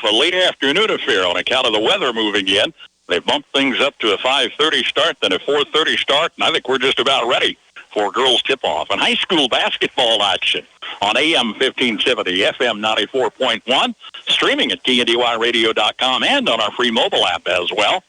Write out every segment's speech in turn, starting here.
a late afternoon affair on account of the weather moving in. They bumped things up to a 5:30 start, then a 4:30 start, and I think we're just about ready for girls tip-off and high school basketball action on AM 1570, FM 94.1, streaming at KNDYradio.com and on our free mobile app as well.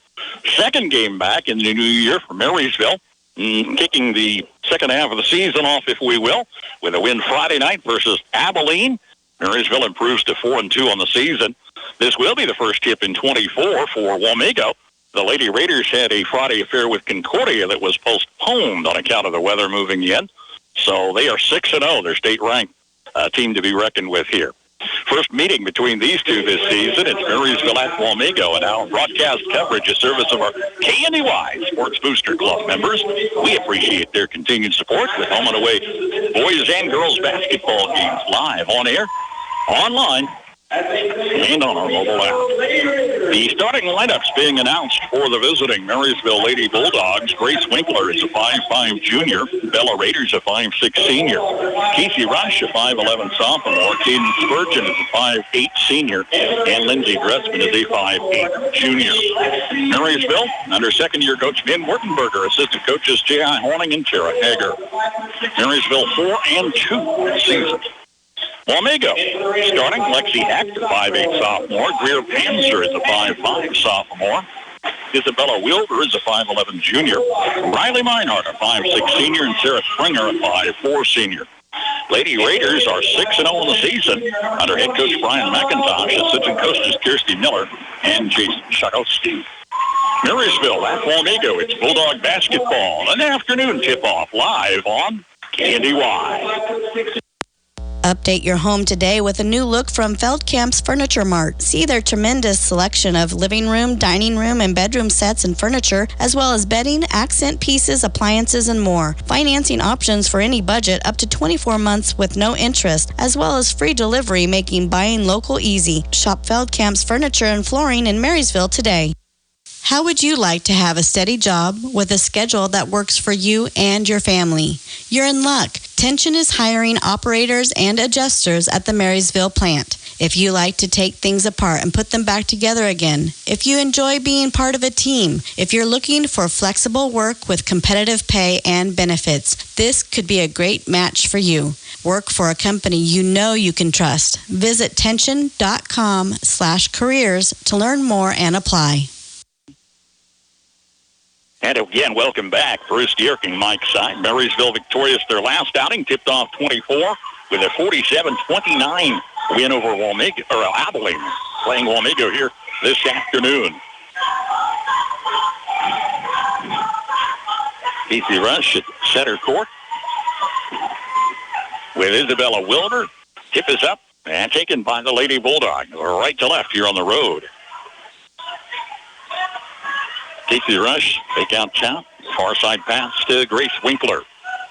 Second game back in the new year for Marysville, kicking the second half of the season off, if we will, with a win Friday night versus Abilene. Marysville improves to 4-2 on the season. This will be the first tip in 24 for Wamego. The Lady Raiders had a Friday affair with Concordia that was postponed on account of the weather moving in. So they are 6-0. They're state-ranked team to be reckoned with here. First meeting between these two this season. It's Marysville at Wamego, and our broadcast coverage is service of our KNDY Sports Booster Club members. We appreciate their continued support with home and away boys and girls basketball games live on air, online, and on our mobile app. The starting lineups being announced for the visiting Marysville Lady Bulldogs. Grace Winkler is a 5'5 junior. Bella Raiders a 5'6 senior. Casey Rush a 5'11 sophomore. Caden Spurgeon is a 5'8 senior. And Lindsay Dressman is a 5'8 junior. Marysville under second-year coach Ben Wurtenberger. Assistant coaches J.I. Horning and Tara Hager. Marysville 4-2 this season. Wamego, starting Lexi Heck, a 5'8 sophomore. Greer Panzer is a 5'5 sophomore. Isabella Wilbur is a 5'11 junior. Riley Meinhardt, a 5'6 senior, and Sarah Springer, a 5'4 senior. Lady Raiders are 6-0 in the season under head coach Brian McIntosh, assistant coaches Kirsty Miller and Jason Shakowski. Marysville at Wamego, it's Bulldog basketball. An afternoon tip-off live on KNDY. Update your home today with a new look from Feldkamp's Furniture Mart. See their tremendous selection of living room, dining room, and bedroom sets and furniture, as well as bedding, accent pieces, appliances, and more. Financing options for any budget up to 24 months with no interest, as well as free delivery, making buying local easy. Shop Feldkamp's Furniture and Flooring in Marysville today. How would you like to have a steady job with a schedule that works for you and your family? You're in luck. Tension is hiring operators and adjusters at the Marysville plant. If you like to take things apart and put them back together again, if you enjoy being part of a team, if you're looking for flexible work with competitive pay and benefits, this could be a great match for you. Work for a company you know you can trust. Visit tension.com/careers to learn more and apply. And again, welcome back. Bruce Dierk and Mike Side. Marysville victorious their last outing, tipped off 24 with a 47-29 win over Wamego, or Abilene, playing Wamego here this afternoon. Casey Rush at center court with Isabella Wilbur. Tip is up and taken by the Lady Bulldogs, right to left here on the road. Casey Rush, fake out chop, far side pass to Grace Winkler,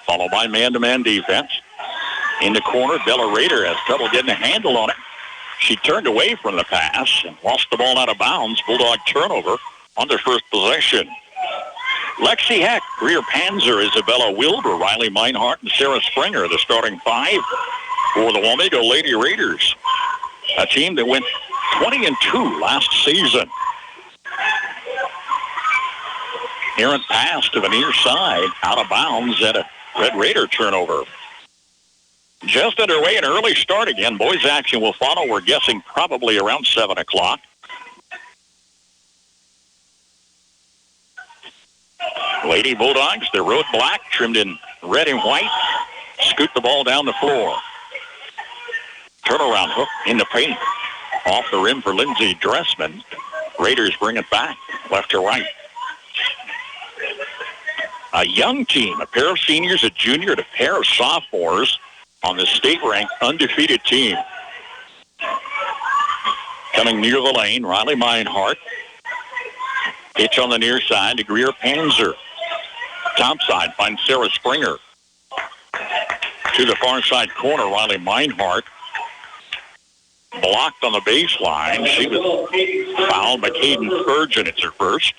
followed by man-to-man defense. In the corner, Bella Rader has trouble getting a handle on it. She turned away from the pass and lost the ball out of bounds. Bulldog turnover on their first possession. Lexi Heck, Greer Panzer, Isabella Wilbur, Riley Meinhardt, and Sarah Springer, the starting five for the Wamego Lady Raiders, a team that went 20-2 last season. Errant pass to the near side, out of bounds at a Red Raider turnover. Just underway, an early start again. Boys action will follow. We're guessing probably around 7 o'clock. Lady Bulldogs, the road black, trimmed in red and white, scoot the ball down the floor. Turnaround hook in the paint. Off the rim for Lindsay Dressman. Raiders bring it back, left to right. A young team, a pair of seniors, a junior, and a pair of sophomores on the state-ranked undefeated team. Coming near the lane, Riley Meinhardt. Pitch on the near side to Greer Panzer. Top side finds Sarah Springer. To the far side corner, Riley Meinhardt. Blocked on the baseline. She was fouled by Caden Spurgeon. It's her first.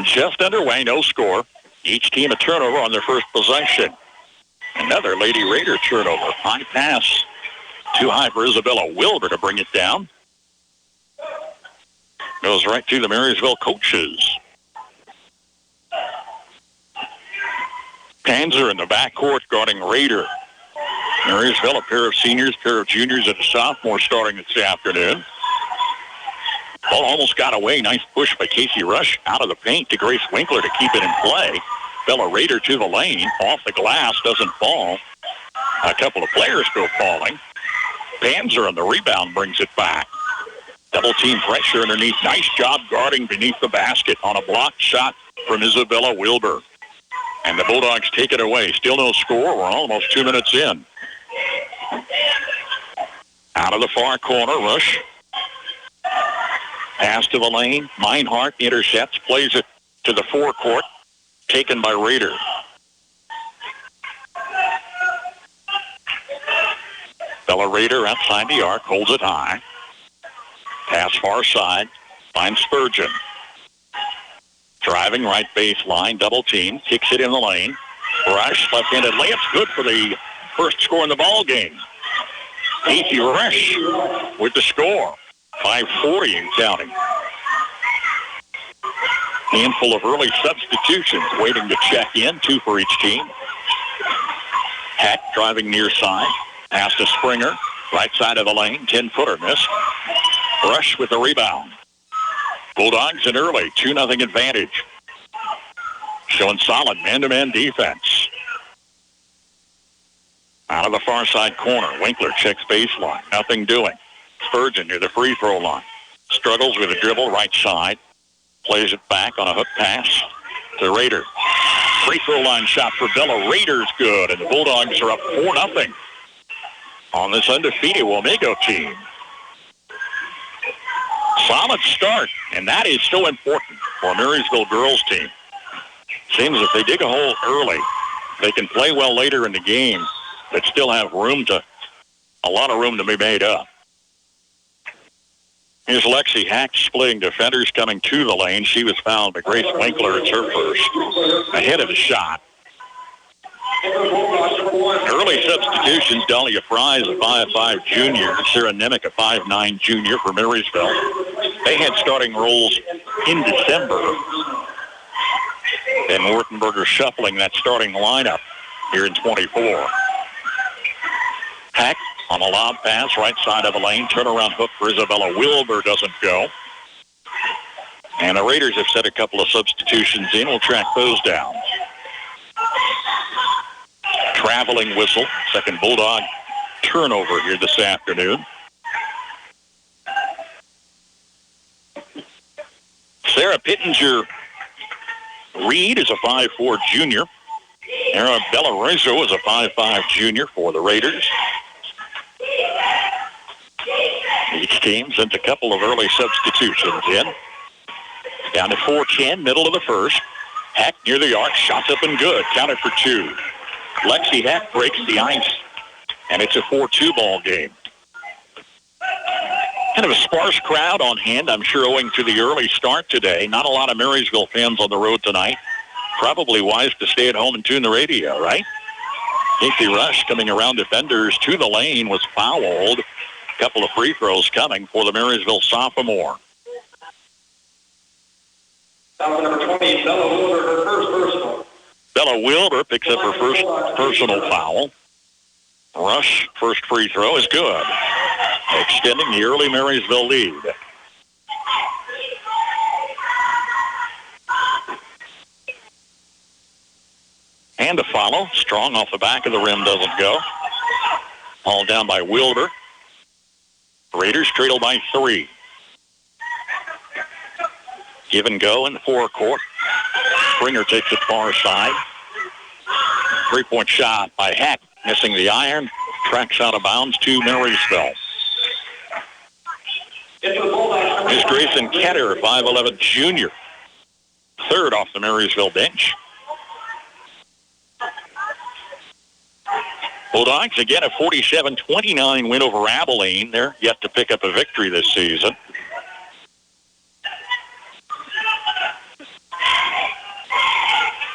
Just underway, no score. Each team a turnover on their first possession. Another Lady Raider turnover. High pass Too high for Isabella Wilbur to bring it down. Goes right to the Marysville coaches. Panzer in the backcourt guarding Raider. Marysville, a pair of seniors, pair of juniors, and a sophomore starting this afternoon. Ball almost got away. Nice push by Casey Rush out of the paint to Grace Winkler to keep it in play. Bella Raider to the lane. Off the glass, doesn't fall. A couple of players go falling. Panzer on the rebound brings it back. Double team pressure underneath. Nice job guarding beneath the basket on a blocked shot from Isabella Wilbur. And the Bulldogs take it away. Still no score. We're almost 2 minutes in. Out of the far corner, Rush. Pass to the lane. Meinhardt intercepts, plays it to the forecourt. Taken by Raider. Bella Raider outside the arc, holds it high. Pass far side, finds Spurgeon. Driving right baseline, double team, kicks it in the lane. Rush, left-handed layup's good for the first score in the ball game. Casey Rush with the score. 5:40 and counting. Handful of early substitutions waiting to check in, 2 for each team. Heck driving near side. Pass to Springer. Right side of the lane. 10-footer missed. Rush with the rebound. Bulldogs in early. 2-0 advantage. Showing solid man-to-man defense. Out of the far side corner. Winkler checks baseline. Nothing doing. Spurgeon near the free throw line. Struggles with a dribble right side. Plays it back on a hook pass to Raider. Free throw line shot for Bella Raider's good, and the Bulldogs are up 4-0 on this undefeated Wamego team. Solid start, and that is so important for a Marysville girls team. Seems if they dig a hole early, they can play well later in the game, but still have a lot of room to be made up. Here's Lexi Hack splitting defenders coming to the lane. She was fouled by Grace Winkler. It's her first. Ahead of the shot. Early substitutions, Dahlia Fry is a 5'5 junior. Sarah Nemick, a 5'9 junior for Marysville. They had starting roles in December. And Wartenberger shuffling that starting lineup here in 24. Hack on a lob pass, right side of the lane. Turnaround hook for Isabella Wilbur doesn't go. And the Raiders have set a couple of substitutions in. We'll track those down. Traveling whistle. Second Bulldog turnover here this afternoon. Sarah Pittenger Reed is a 5'4 junior. Arabella Rizzo is a 5'5 junior for the Raiders. Each team sent a couple of early substitutions in. Down to 4-10, middle of the first. Hack near the arc, shots up and good. Counted for 2. Lexi Hack breaks the ice, and it's a 4-2 ball game. Kind of a sparse crowd on hand, I'm sure, owing to the early start today. Not a lot of Marysville fans on the road tonight. Probably wise to stay at home and tune the radio, right? Casey Rush coming around defenders to the lane was fouled. A couple of free throws coming for the Marysville sophomore. Foul number 20, Bella Wilbur, her first personal. Bella Wilbur picks up her first personal foul. Rush, first free throw is good, extending the early Marysville lead. And a follow. Strong off the back of the rim doesn't go. All down by Wilbur. Raiders trail by 3. Give and go in the forecourt. Springer takes it far side. 3-point shot by Hack. Missing the iron. Tracks out of bounds to Marysville. Here's Grayson Ketter, 5'11 junior. Third off the Marysville bench. Bulldogs again a 47-29 win over Abilene. They're yet to pick up a victory this season.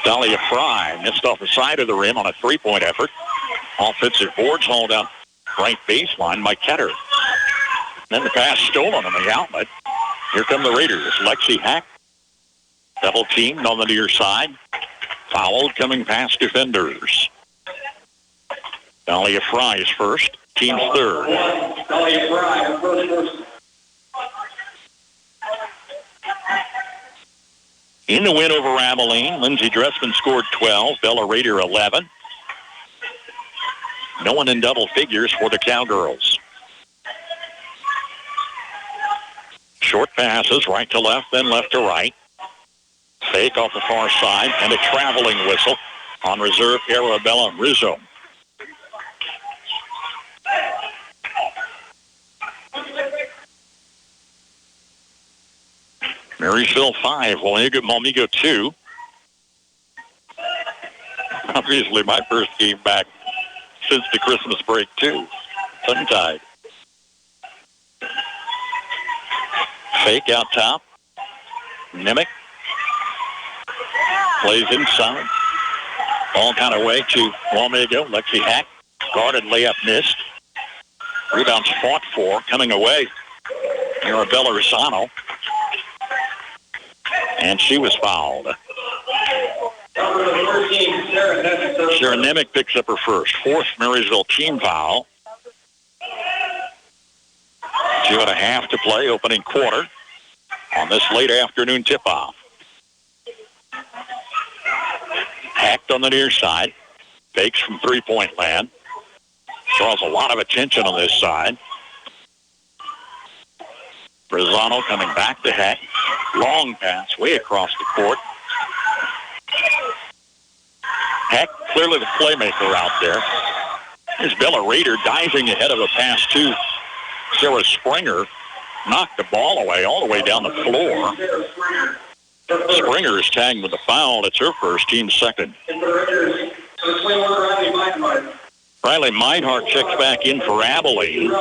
Dahlia Fry missed off the side of the rim on a 3-point effort. Offensive boards hauled out right baseline by Ketter. Then the pass stolen on the outlet. Here come the Raiders. Lexi Hack, double teamed on the near side. Fouled coming past defenders. Dahlia Fry is first. Team's third. Dahlia Fry, first. In the win over Abilene, Lindsey Dressman scored 12. Bella Rader 11. No one in double figures for the Cowgirls. Short passes, right to left, then left to right. Fake off the far side, and a traveling whistle on reserve Arabella Rizzo. Marysville 5, Wamego 2. Obviously my first game back since the Christmas break, too. Tongue-tied. Fake out top. Nimick plays inside. Ball kind of way to Wamego. Lexi Hack. Guarded layup missed. Rebounds fought for. Coming away. Arabella Rosano. And she was fouled. Sarah Nimick picks up her first. Fourth Marysville team foul. 2.5 to play, opening quarter on this late afternoon tip-off. Hacked on the near side. Fakes from three-point land. Draws a lot of attention on this side. Brizano coming back to Hack. Long pass way across the court. Hack clearly the playmaker out there. Here's Bella Rader diving ahead of a pass to Sarah Springer. Knocked the ball away all the way down the floor. Springer is tagged with a foul. It's her first, team second. Riley Meidhart checks back in for Abilene.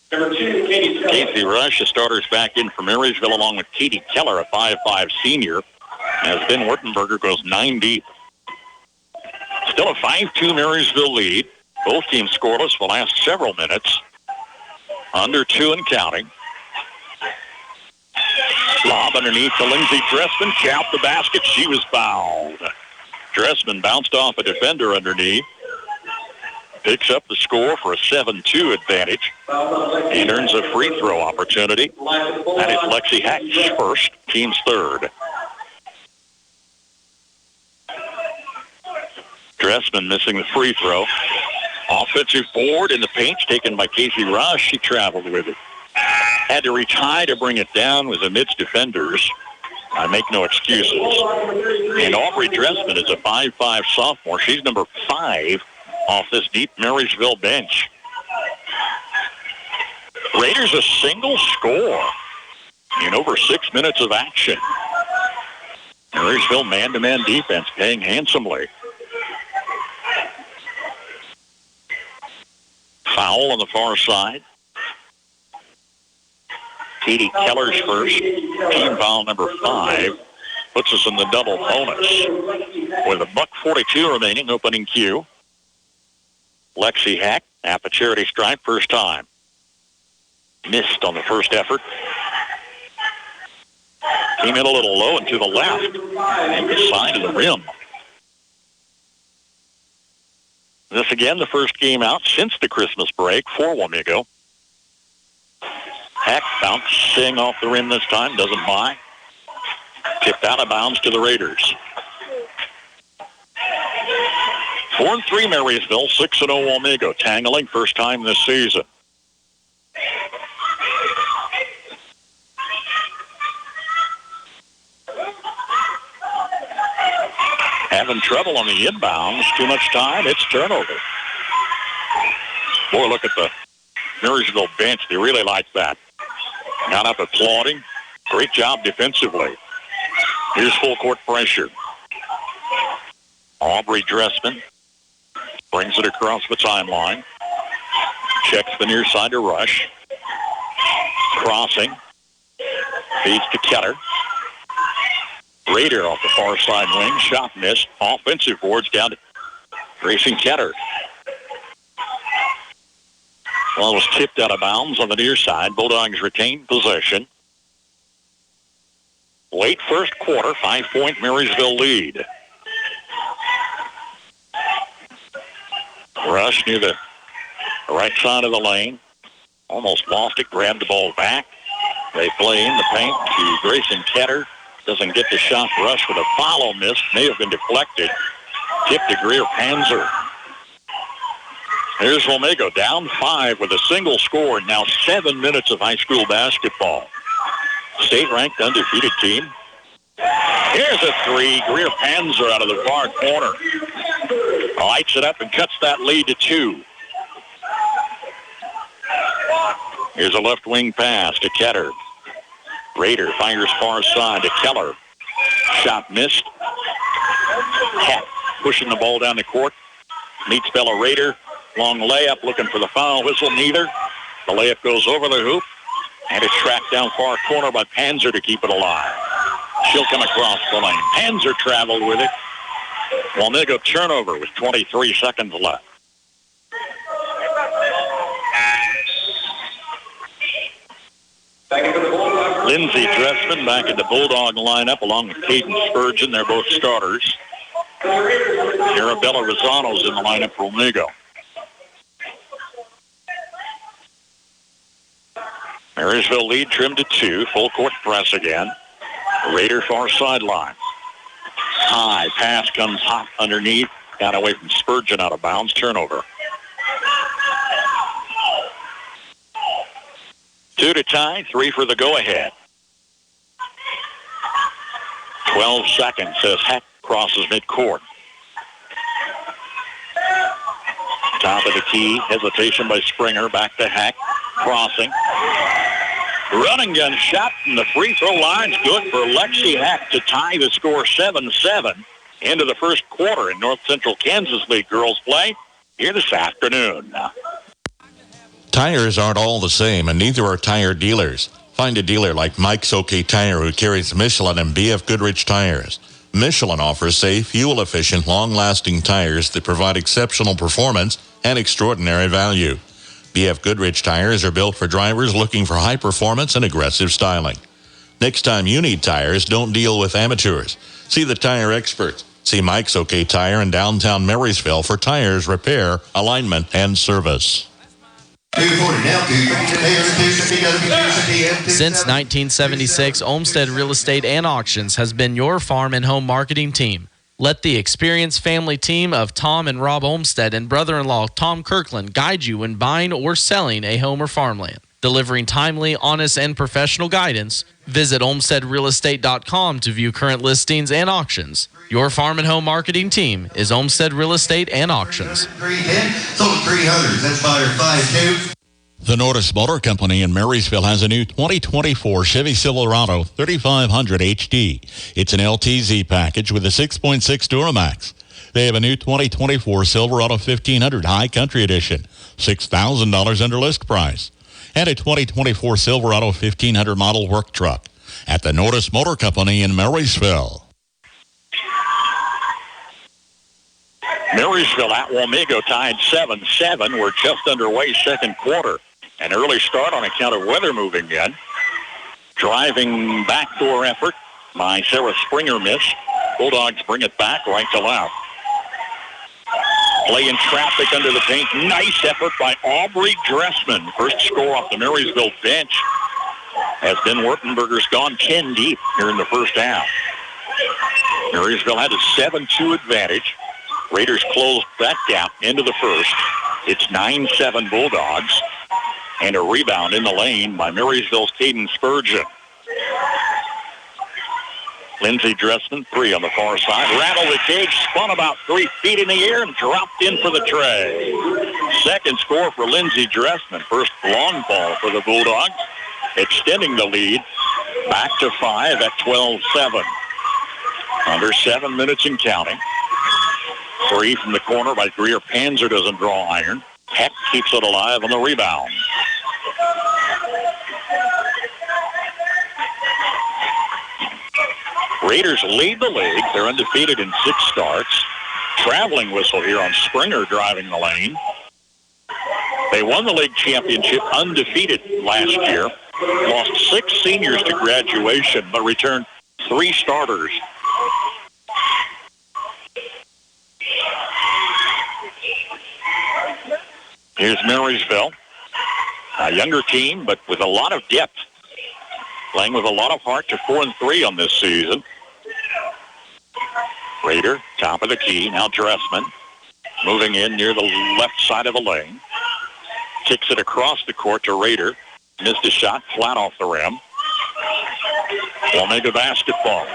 Casey Rush, the starters back in for Marysville, along with Katie Keller, a 5'5 senior, as Ben Wurtenberger goes 9 deep. Still a 5-2 Marysville lead. Both teams scoreless the last several minutes. Under 2 and counting. Lob underneath to Lindsey Dressman. Count the basket. She was fouled. Dressman bounced off a defender underneath. Picks up the score for a 7-2 advantage and earns a free throw opportunity. That is Lexi Hack's first, team's third. Dressman missing the free throw. Offensive board in the paint taken by Casey Rush. She traveled with it. Had to reach high to bring it down, was amidst defenders. I make no excuses. And Aubrey Dressman is a 5'5 sophomore. She's number 5 off this deep Marysville bench. Raiders a single score in over 6 minutes of action. Marysville man-to-man defense paying handsomely. Foul on the far side. Katie Keller's first, team foul number 5, puts us in the double bonus. With $1:42 remaining, opening cue. Lexi Hack, at the charity stripe, first time. Missed on the first effort. Came in a little low and to the left, and the side of the rim. This again, the first game out since the Christmas break for Wamego. Hack bouncing off the rim this time, doesn't buy. Tipped out of bounds to the Raiders. 4-3 Marysville, 6-0 Wamego. Tangling, first time this season. Having trouble on the inbounds. Too much time. It's turnover. Boy, look at the Marysville bench. They really like that. Got up applauding. Great job defensively. Here's full court pressure. Aubrey Dressman brings it across the timeline. Checks the near side to Rush. Crossing. Feeds to Keller. Rader off the far side wing. Shot missed. Offensive boards down to Grayson Ketter. Ball was tipped out of bounds on the near side. Bulldogs retain possession. Late first quarter, 5-point Marysville lead. Rush near the right side of the lane. Almost lost it, grabbed the ball back. They play in the paint to Grayson Ketter. Doesn't get the shot. Rush with a follow miss. May have been deflected. Tip to Greer Panzer. Here's Wamego down 5 with a single score. Now 7 minutes of high school basketball. State-ranked undefeated team. Here's a three. Greer Panzer out of the far corner. Lights it up and cuts that lead to 2. Here's a left wing pass to Ketter. Rader fires far side to Keller. Shot missed. Heck pushing the ball down the court. Meets Bella Rader. Long layup looking for the foul whistle. Neither. The layup goes over the hoop. And it's tracked down far corner by Panzer to keep it alive. She'll come across the lane. Panzer traveled with it. Wamego turnover with 23 seconds left. Lindsey Dressman back in the Bulldog lineup along with Caden Spurgeon. They're both starters. Arabella Rosano's in the lineup for Wamego. Marysville lead trimmed to 2. Full court press again. Raider far sideline. High pass comes hot underneath. Got away from Spurgeon out of bounds. Turnover. 2 to tie, 3 for the go-ahead. 12 seconds as Heck crosses midcourt. Top of the key, hesitation by Springer. Back to Heck, crossing. Running gun shot from the free throw line's good for Lexi Heck to tie the score 7-7 into the first quarter in North Central Kansas League girls play here this afternoon. Tires aren't all the same, and neither are tire dealers. Find a dealer like Mike's OK Tire who carries Michelin and BF Goodrich tires. Michelin offers safe, fuel-efficient, long-lasting tires that provide exceptional performance and extraordinary value. BF Goodrich tires are built for drivers looking for high performance and aggressive styling. Next time you need tires, don't deal with amateurs. See the tire experts. See Mike's OK Tire in downtown Marysville for tires, repair, alignment, and service. Since 1976, Olmsted Real Estate and Auctions has been your farm and home marketing team. Let the experienced family team of Tom and Rob Olmsted and brother-in-law Tom Kirkland guide you when buying or selling a home or farmland. Delivering timely, honest, and professional guidance, visit olmstedrealestate.com to view current listings and auctions. Your farm and home marketing team is Olmsted Real Estate and Auctions. 300, that's buyer 5-2. The Nordis Motor Company in Marysville has a new 2024 Chevy Silverado 3500 HD. It's an LTZ package with a 6.6 Duramax. They have a new 2024 Silverado 1500 High Country Edition, $6,000 under list price, and a 2024 Silverado 1500 model work truck at the Nordis Motor Company in Marysville. Marysville at Wamego tied 7-7. We're just underway second quarter. An early start on account of weather moving in. Driving backdoor effort by Sarah Springer miss. Bulldogs bring it back right to left. Play in traffic under the paint. Nice effort by Aubrey Dressman. First score off the Marysville bench as Ben Wertenberger's gone 10 deep here in the first half. Marysville had a 7-2 advantage. Raiders closed that gap into the first. It's 9-7 Bulldogs. And a rebound in the lane by Marysville's Caden Spurgeon. Lindsey Dressman, 3 on the far side. Rattled the cage, spun about 3 feet in the air, and dropped in for the tray. Second score for Lindsey Dressman. First long ball for the Bulldogs. Extending the lead back to 5 at 12-7. Under 7 minutes and counting. 3 from the corner by Greer. Panzer doesn't draw iron. Heck keeps it alive on the rebound. Raiders lead the league. They're undefeated in 6 starts. Traveling whistle here on Springer driving the lane. They won the league championship undefeated last year. Lost 6 seniors to graduation, but returned 3 starters. Here's Marysville, a younger team, but with a lot of depth. Playing with a lot of heart to 4-3 on this season. Rader, top of the key. Now Dressman, moving in near the left side of the lane. Kicks it across the court to Rader. Missed a shot, flat off the rim. Wamego basketball.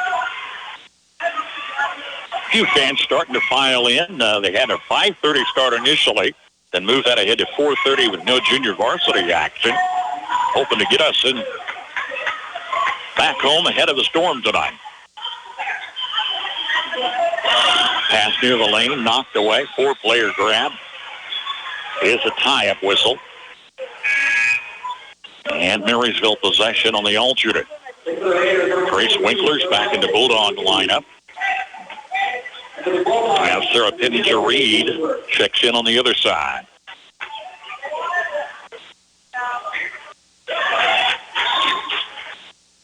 A few fans starting to file in. They had a 5:30 start initially, then moved that ahead to 4:30 with no junior varsity action. Hoping to get us in back home ahead of the Storm tonight. Pass near the lane, knocked away. 4-player grab. Here's a tie-up whistle. And Marysville possession on the alternate. Grace Winkler's back in the Bulldog lineup. Now Sarah Pittenger-Reed checks in on the other side.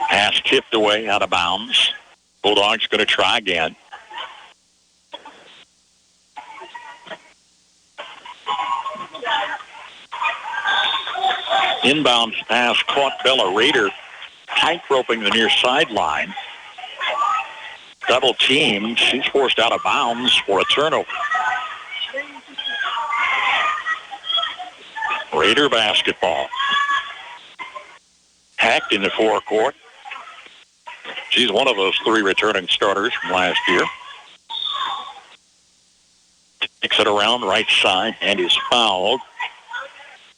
Pass tipped away out of bounds. Bulldogs going to try again. Inbound pass caught Bella Rader tight-roping the near sideline. Double teamed. She's forced out of bounds for a turnover. Rader basketball. Hacked in the forecourt. She's one of those 3 returning starters from last year. Takes it around right side and is fouled.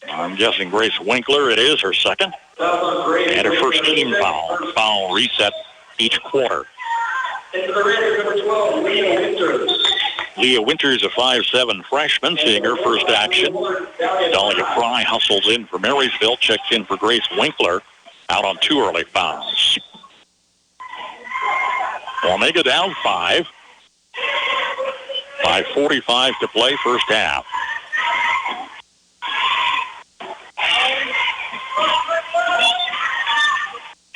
I'm guessing Grace Winkler. It is her second. And her first team foul. Foul reset each quarter. Leah Winters, a 5'7" freshman, seeing her first action. Dahlia Fry hustles in for Marysville, checks in for Grace Winkler, out on 2 early fouls. Wamego down 5. 5:45 to play, first half.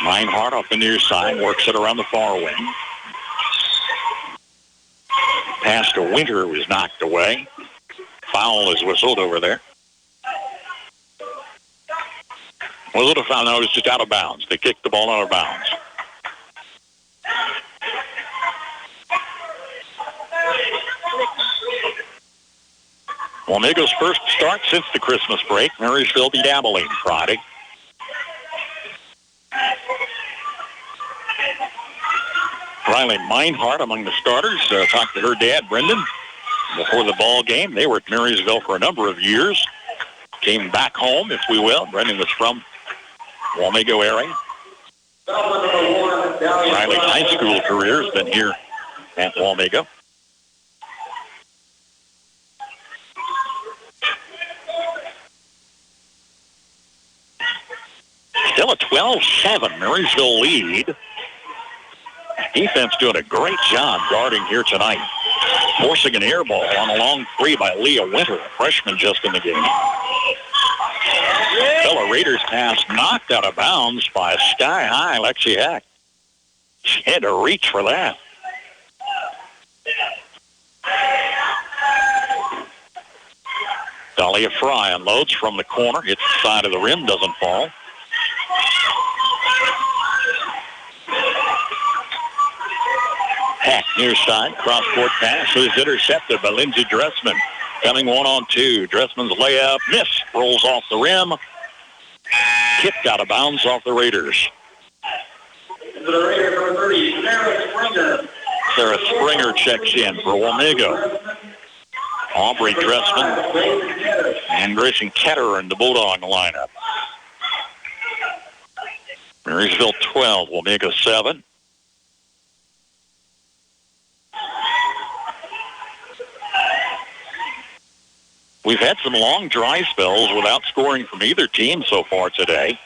Meinhardt off the near side, works it around the far wing. Pass to Winter was knocked away. Foul is whistled over there. Was it a foul? No, it was just out of bounds. They kicked the ball out of bounds. Wamego's first start since the Christmas break. Marysville beat Abilene Friday. Riley Meinhardt among the starters. Talked to her dad, Brendan, before the ball game. They were at Marysville for a number of years. Came back home, if we will. Brendan was from Wamego area. Riley's high school career has been here at Wamego. Still a 12-7 Marysville lead. Defense doing a great job guarding here tonight. Forcing an air ball on a long 3 by Leah Winter, a freshman just in the game. Bella Rader's pass knocked out of bounds by sky-high Lexi Heck. She had to reach for that. Dahlia Fry unloads from the corner, hits the side of the rim, doesn't fall. Hack near side, cross-court pass is intercepted by Lindsey Dressman. Coming 1-on-2. Dressman's layup, miss, rolls off the rim. Kicked out of bounds off the Raiders. The Raider number 30, Sarah Springer. Sarah Springer checks in for Wamego. Aubrey Dressman and Grayson Ketter in the Bulldog lineup. Marysville 12, Wamego 7. We've had some long dry spells without scoring from either team so far today.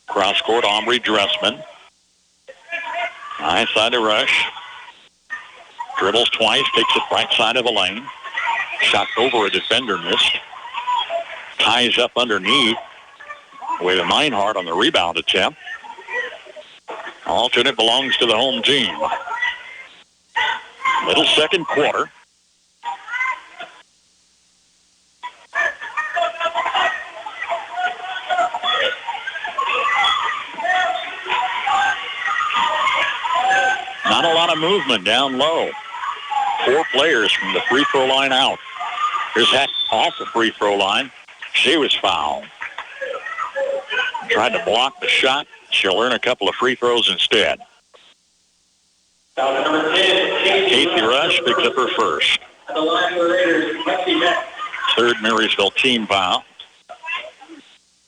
Cross-court, Aubrey Dressman. High side to rush. Dribbles twice, takes it right side of the lane. Shot over a defender, missed. ties up underneath with Meinhardt on the rebound attempt. Alternate belongs to the home team. Middle second quarter. Not a lot of movement down low. 4 players from the free throw line out. Here's Heck off the free throw line. She was fouled. Tried to block the shot. She'll earn a couple of free throws instead. Number 10, Casey Rush picks up her first. the line of the Raiders, Lexi Heck. Third Marysville team foul.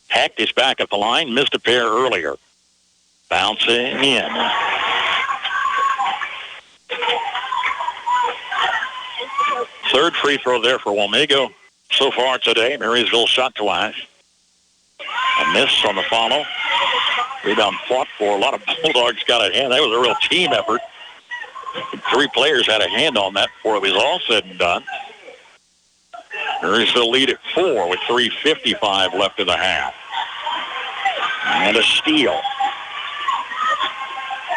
Heck is back at the line. Missed a pair earlier. Bouncing in. Third free throw there for Wamego so far today. Marysville shot twice. A miss on the follow. Rebound fought for. A lot of Bulldogs got a hand. That was a real team effort. 3 players had a hand on that before it was all said and done. Marysville lead at 4 with 3:55 left in the half. And a steal.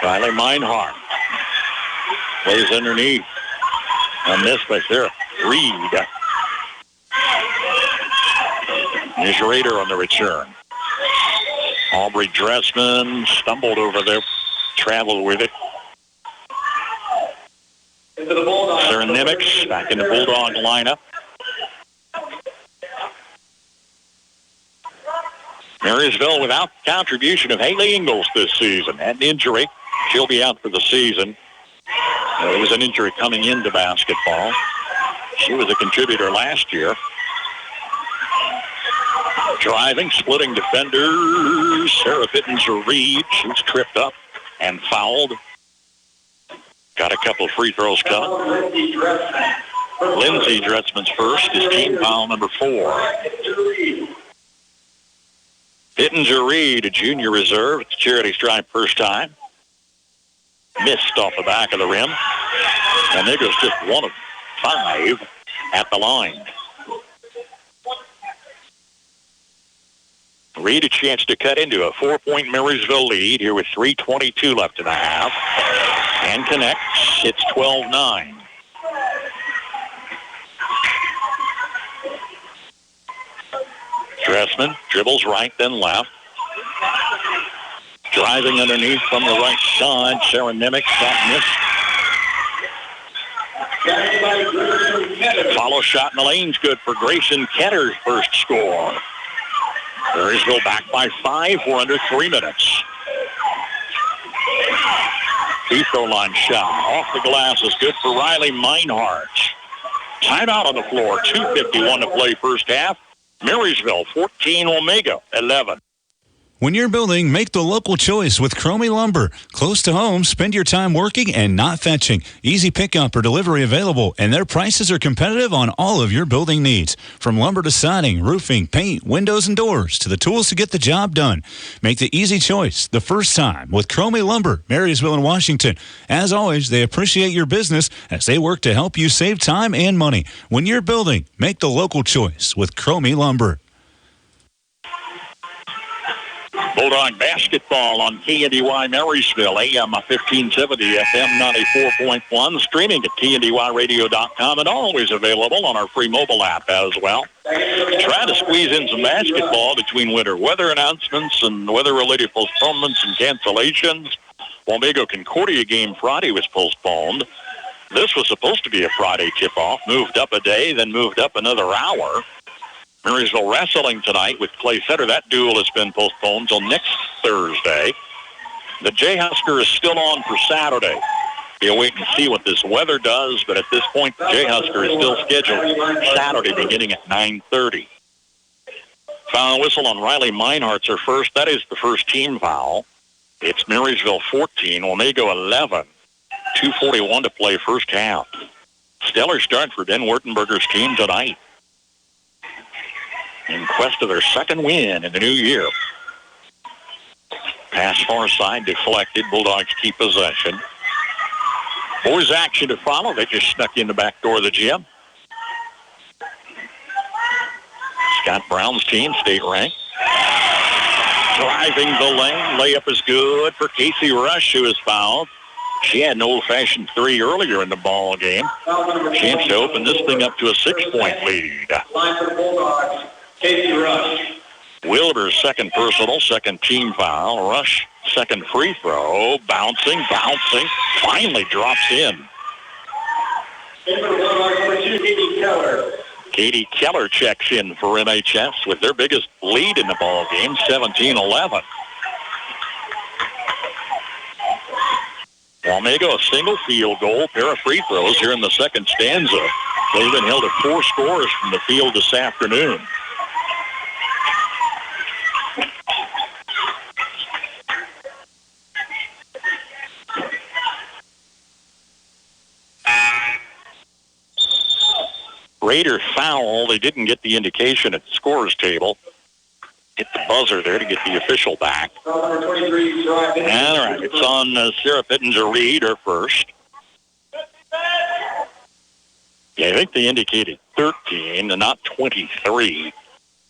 Riley Meinhardt plays underneath. A miss by Sarah Reed. Here's Rader on the return. Aubrey Dressman stumbled over there, traveled with it. Into the Bulldogs. Sarah Nimitz back in the Bulldog lineup. Marysville without contribution of Haley Ingalls this season. Had an injury. She'll be out for the season. There was an injury coming into basketball. She was a contributor last year. Driving, splitting defenders. Sarah Pittenger-Reed. She's tripped up and fouled. Got a couple of free throws coming. Lindsay Dressman. Lindsay Dressman's first is team foul number 4. Pittenger-Reed, a junior reserve. It's charity stripe first time. Missed off the back of the rim. And there goes just 1 of 5 at the line. Reed a chance to cut into a 4-point Marysville lead here with 3:22 left in the half. And connects. It's 12-9. Dressman dribbles right, then left. Driving underneath from the right side. Sarah Nimitz, that miss. Follow shot in the lane's good for Grayson Ketter's first score. Marysville back by 5. We're under 3 minutes. Free throw line shot off the glass is good for Riley Meinhardt. Timeout on the floor. 2:51 to play first half. Marysville 14, Wamego 11. When you're building, make the local choice with Cromie Lumber. Close to home, spend your time working and not fetching. Easy pickup or delivery available, and their prices are competitive on all of your building needs. From lumber to siding, roofing, paint, windows, and doors, to the tools to get the job done. Make the easy choice the first time with Cromie Lumber, Marysville and Washington. As always, they appreciate your business as they work to help you save time and money. When you're building, make the local choice with Cromie Lumber. Bulldog basketball on KNDY Marysville, AM 1570, FM 94.1, streaming at KNDYradio.com, and always available on our free mobile app as well. Try to squeeze in some basketball between winter weather announcements and weather-related postponements and cancellations. Wamego Concordia game Friday was postponed. This was supposed to be a Friday tip-off, moved up a day, then moved up another hour. Marysville wrestling tonight with Clay Center. That duel has been postponed till next Thursday. The Jayhusker is still on for Saturday. We'll wait and see what this weather does, but at this point, the Jayhusker is still scheduled Saturday beginning at 9:30. Foul whistle on Riley Meinhardt's her first. That is the first team foul. It's Marysville 14, Wamego 11. 2:41 to play first half. Stellar start for Ben Wurtenberger's team tonight, in quest of their second win in the new year. Pass far side deflected. Bulldogs keep possession. Boys action to follow. They just snuck in the back door of the gym. Scott Brown's team, state ranked. Driving the lane. Layup is good for Casey Rush, who is fouled. She had an old-fashioned 3 earlier in the ball game. Chance to open this thing up to a 6-point lead. Line for the Bulldogs, Casey Rush. Wilder's second personal, second team foul. Rush, second free throw. Bouncing. Finally drops in. In for the Bulldogs, number 2, Katie Keller. Katie Keller checks in for MHS with their biggest lead in the ball game, 17-11. Wamego, a single field goal, pair of free throws here in the second stanza. They've been held at 4 scores from the field this afternoon. Raider foul. They didn't get the indication at the scorer's table. Hit the buzzer there to get the official back. Number 23, All right, it's on Sarah Pittenger-Reed, her first. Yeah, I think they indicated 13 and not 23.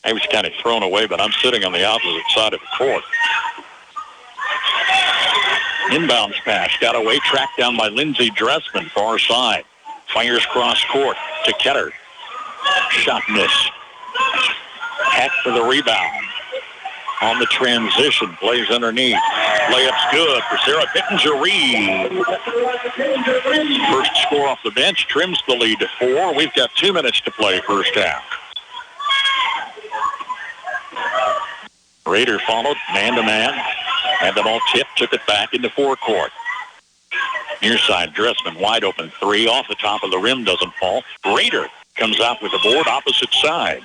I was kind of thrown away, but I'm sitting on the opposite side of the court. Inbounds pass, got away, tracked down by Lindsey Dressman, far side. Fires cross court to Ketter. Shot miss. Hack for the rebound. On the transition, plays underneath. Layup's good for Sarah Pittenger-Reed. First score off the bench, trims the lead to 4. We've got 2 minutes to play first half. Raider followed, man-to-man. Had the ball tipped, took it back into forecourt. Near side, Dressman, wide open 3. Off the top of the rim, doesn't fall. Raider comes out with the board, opposite side.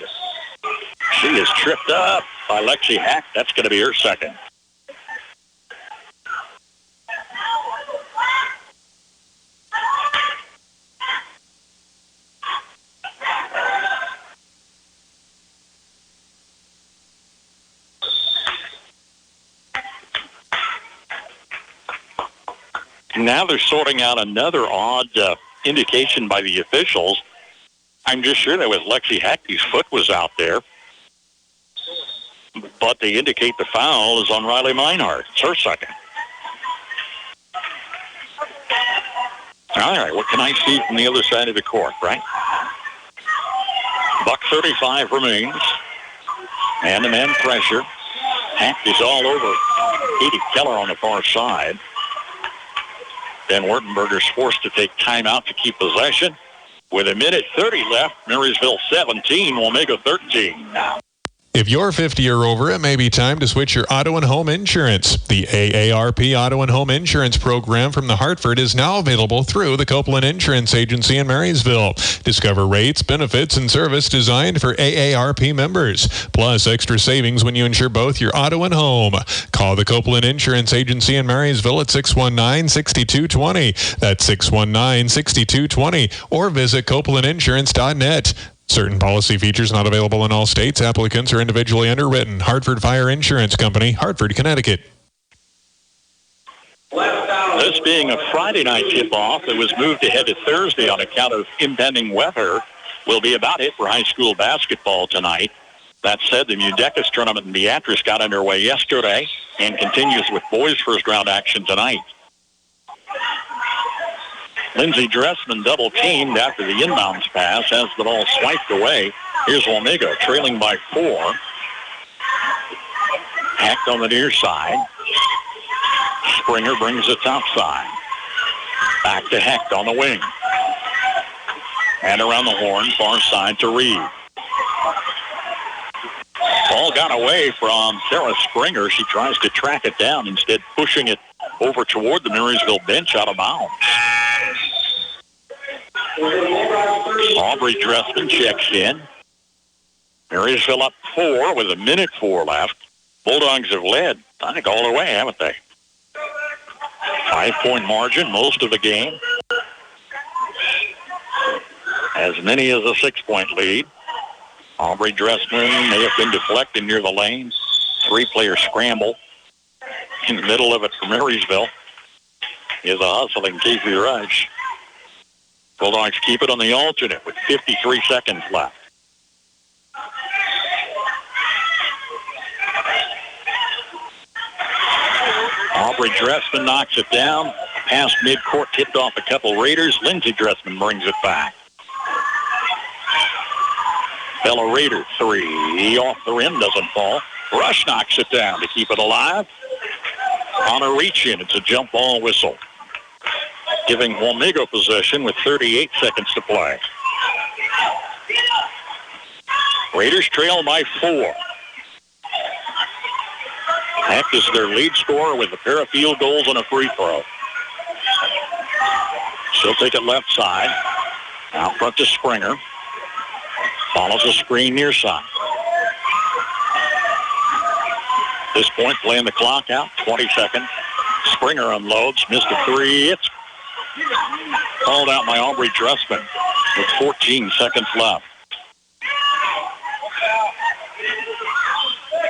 She is tripped up by Lexi Hack. That's going to be her second. Now they're sorting out another odd indication by the officials. I'm just sure that was Lexi Hackney's foot was out there. But they indicate the foul is on Riley Meinhardt. It's her second. All right, what can I see from the other side of the court, right? $1:35 remains. Man-to-man pressure. Hackney's all over Katie Keller on the far side. Then Wertenberger's forced to take timeout to keep possession. With 1:30 left, Marysville 17, Wamego 13. If you're 50 or over, it may be time to switch your auto and home insurance. The AARP Auto and Home Insurance Program from the Hartford is now available through the Copeland Insurance Agency in Marysville. Discover rates, benefits, and service designed for AARP members, plus extra savings when you insure both your auto and home. Call the Copeland Insurance Agency in Marysville at 619-6220. That's 619-6220. Or visit copelandinsurance.net. Certain policy features not available in all states. Applicants are individually underwritten. Hartford Fire Insurance Company, Hartford, Connecticut. This being a Friday night tip-off that was moved ahead to Thursday on account of impending weather will be about it for high school basketball tonight. That said, the Mudecas tournament in Beatrice got underway yesterday and continues with boys' first-round action tonight. Lindsey Dressman double-teamed after the inbounds pass as the ball swiped away. Here's Wamego trailing by 4. Hacked on the near side. Springer brings it outside. Back to Hecht on the wing. And around the horn, far side to Reed. Ball got away from Sarah Springer. She tries to track it down, instead pushing it over toward the Marysville bench out of bounds. Aubrey Dressman checks in. Marysville up 4 with 1:04 left. Bulldogs have led, I think, all the way, haven't they? 5-point margin most of the game. As many as a 6-point lead. Aubrey Dressman may have been deflected near the lane. 3-player scramble. In the middle of it for Marysville is a hustling Casey Rush. Bulldogs keep it on the alternate with 53 seconds left. Aubrey Dressman knocks it down. Past midcourt, tipped off a couple Raiders. Lindsey Dressman brings it back. Bella Raider, 3. Off the rim, doesn't fall. Rush knocks it down to keep it alive. On a reach-in, it's a jump ball whistle, giving Wamego possession with 38 seconds to play. Raiders trail by 4. Heck is their lead scorer with a pair of field goals and a free throw. She'll take it left side. Out front to Springer. Follows a screen near side. This point, playing the clock out, 20 seconds. Springer unloads, missed a 3. It's called out by Aubrey Dressman with 14 seconds left.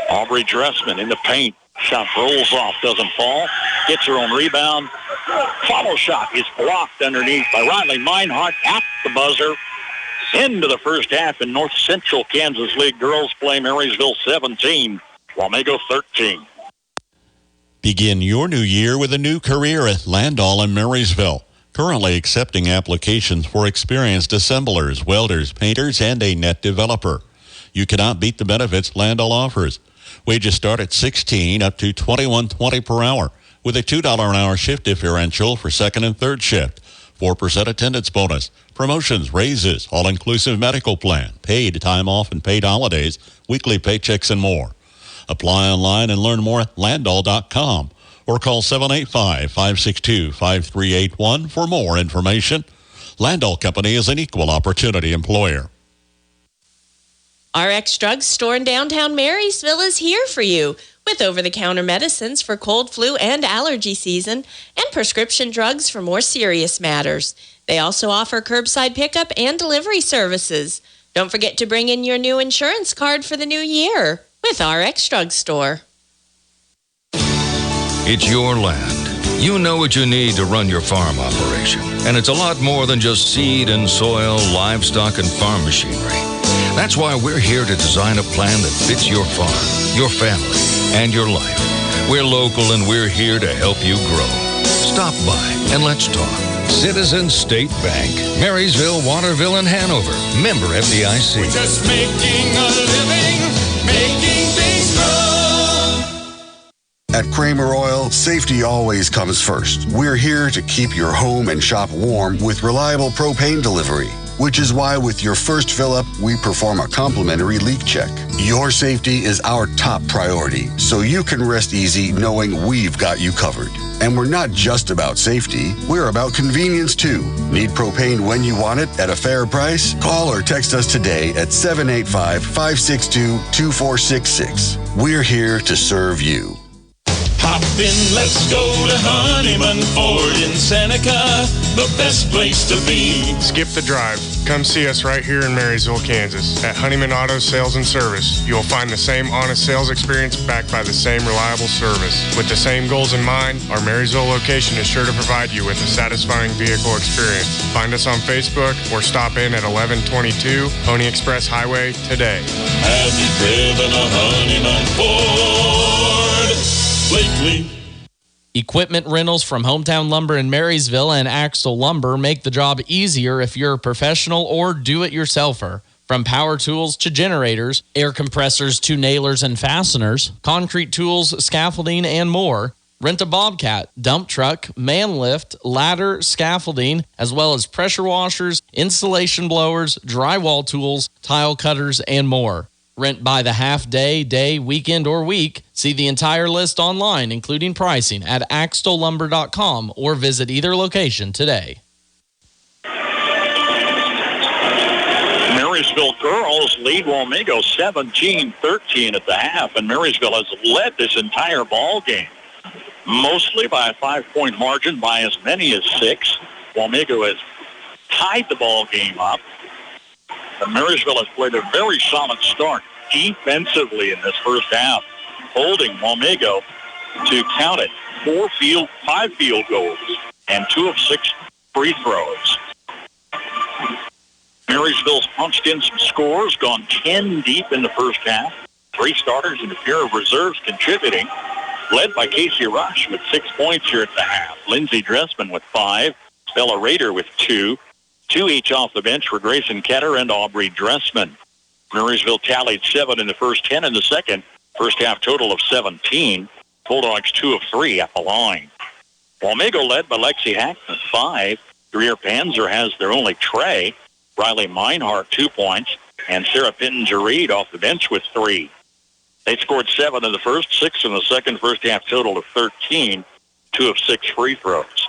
Aubrey Dressman in the paint. Shot rolls off, doesn't fall. Gets her own rebound. Follow shot is blocked underneath by Riley Meinhardt at the buzzer. Into the first half in North Central Kansas League. Girls play Marysville 17, Wamego 13. Begin your new year with a new career at Landau in Marysville. Currently accepting applications for experienced assemblers, welders, painters, and a net developer. You cannot beat the benefits Landau offers. Wages start at $16 up to $21.20 per hour with a $2 an hour shift differential for second and third shift. 4% attendance bonus, promotions, raises, all-inclusive medical plan, paid time off and paid holidays, weekly paychecks, and more. Apply online and learn more at landau.com or call 785-562-5381 for more information. Landau Company is an equal opportunity employer. RX Drug Store in downtown Marysville is here for you with over-the-counter medicines for cold, flu, and allergy season and prescription drugs for more serious matters. They also offer curbside pickup and delivery services. Don't forget to bring in your new insurance card for the new year with RX Drug Store. It's your land. You know what you need to run your farm operation. And it's a lot more than just seed and soil, livestock, and farm machinery. That's why we're here to design a plan that fits your farm, your family, and your life. We're local and we're here to help you grow. Stop by and let's talk. Citizens State Bank, Marysville, Waterville, and Hanover. Member FDIC. We're just making a living, making things grow. At Kramer Oil, safety always comes first. We're here to keep your home and shop warm with reliable propane delivery, which is why with your first fill-up, we perform a complimentary leak check. Your safety is our top priority, so you can rest easy knowing we've got you covered. And we're not just about safety, we're about convenience too. Need propane when you want it at a fair price? Call or text us today at 785-562-2466. We're here to serve you. Hop in, let's go to Honeyman Ford in Seneca, the best place to be. Skip the drive. Come see us right here in Marysville, Kansas. At Honeyman Auto Sales and Service, you'll find the same honest sales experience backed by the same reliable service. With the same goals in mind, our Marysville location is sure to provide you with a satisfying vehicle experience. Find us on Facebook or stop in at 1122 Pony Express Highway today. Have you driven a Honeyman Ford lately? Equipment rentals from Hometown Lumber in Marysville and Axtell Lumber make the job easier if you're a professional or do-it-yourselfer. From power tools to generators, air compressors to nailers and fasteners, concrete tools, scaffolding, and more. Rent a Bobcat, dump truck, man lift, ladder, scaffolding, as well as pressure washers, insulation blowers, drywall tools, tile cutters, and more. Rent by the half day, day, weekend, or week. See the entire list online, including pricing, at axtellumber.com or visit either location today. Marysville girls lead Wamego 17-13 at the half, and Marysville has led this entire ball game, mostly by a 5-point margin by as many as 6. Wamego has tied the ball game up. And Marysville has played a very solid start defensively in this first half, holding Wamego to count it 5 field goals and 2 of 6 free throws. Marysville's punched in some scores, gone 10 deep in the first half. 3 starters and a pair of reserves contributing. led by Casey Rush with 6 points here at the half. Lindsey Dressman with 5. Bella Rader with 2. 2 each off the bench for Grayson Ketter and Aubrey Dressman. Marysville tallied 7 in the first, 10 in the second. First half total of 17. Bulldogs 2 of 3 at the line. Wamego led by Lexi Hack with 5. Greer Panzer has their only tray. Riley Meinhardt 2 points. And Sarah Pittenger-Reed off the bench with 3. They scored 7 in the first, 6 in the second. First half total of 13. 2 of 6 free throws.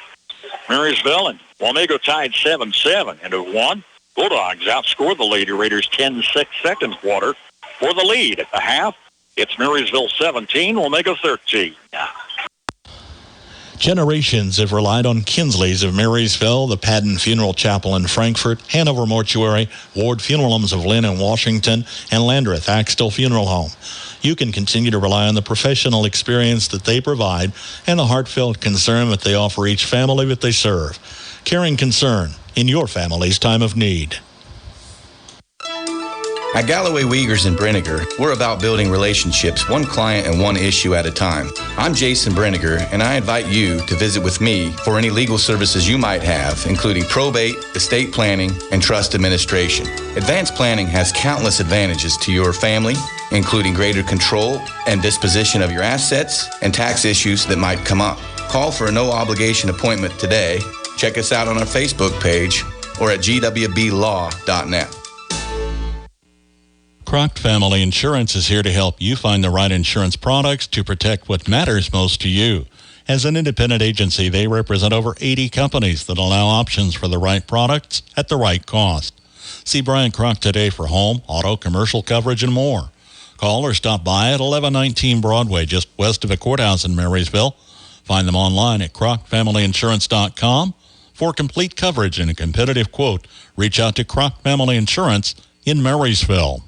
Marysville and Wamego tied 7-7 into 1. Bulldogs outscored the Lady Raiders 10-6 second quarter for the lead. At the half, it's Marysville 17, Wamego 13. Generations have relied on Kinsley's of Marysville, the Padden Funeral Chapel in Frankfort, Hanover Mortuary, Ward Funeral Homes of Lynn and Washington, and Landreth Axtell Funeral Home. You can continue to rely on the professional experience that they provide and the heartfelt concern that they offer each family that they serve. Caring concern in your family's time of need. At Galloway Wiegers in Brenniger, we're about building relationships one client and one issue at a time. I'm Jason Brenniger, and I invite you to visit with me for any legal services you might have, including probate, estate planning, and trust administration. Advanced planning has countless advantages to your family, including greater control and disposition of your assets and tax issues that might come up. Call for a no-obligation appointment today. Check us out on our Facebook page or at gwblaw.net. Croc Family Insurance is here to help you find the right insurance products to protect what matters most to you. As an independent agency, they represent over 80 companies that allow options for the right products at the right cost. See Brian Croc today for home, auto, commercial coverage, and more. Call or stop by at 1119 Broadway, just west of the courthouse in Marysville. Find them online at crocfamilyinsurance.com. For complete coverage and a competitive quote, reach out to Croc Family Insurance in Marysville.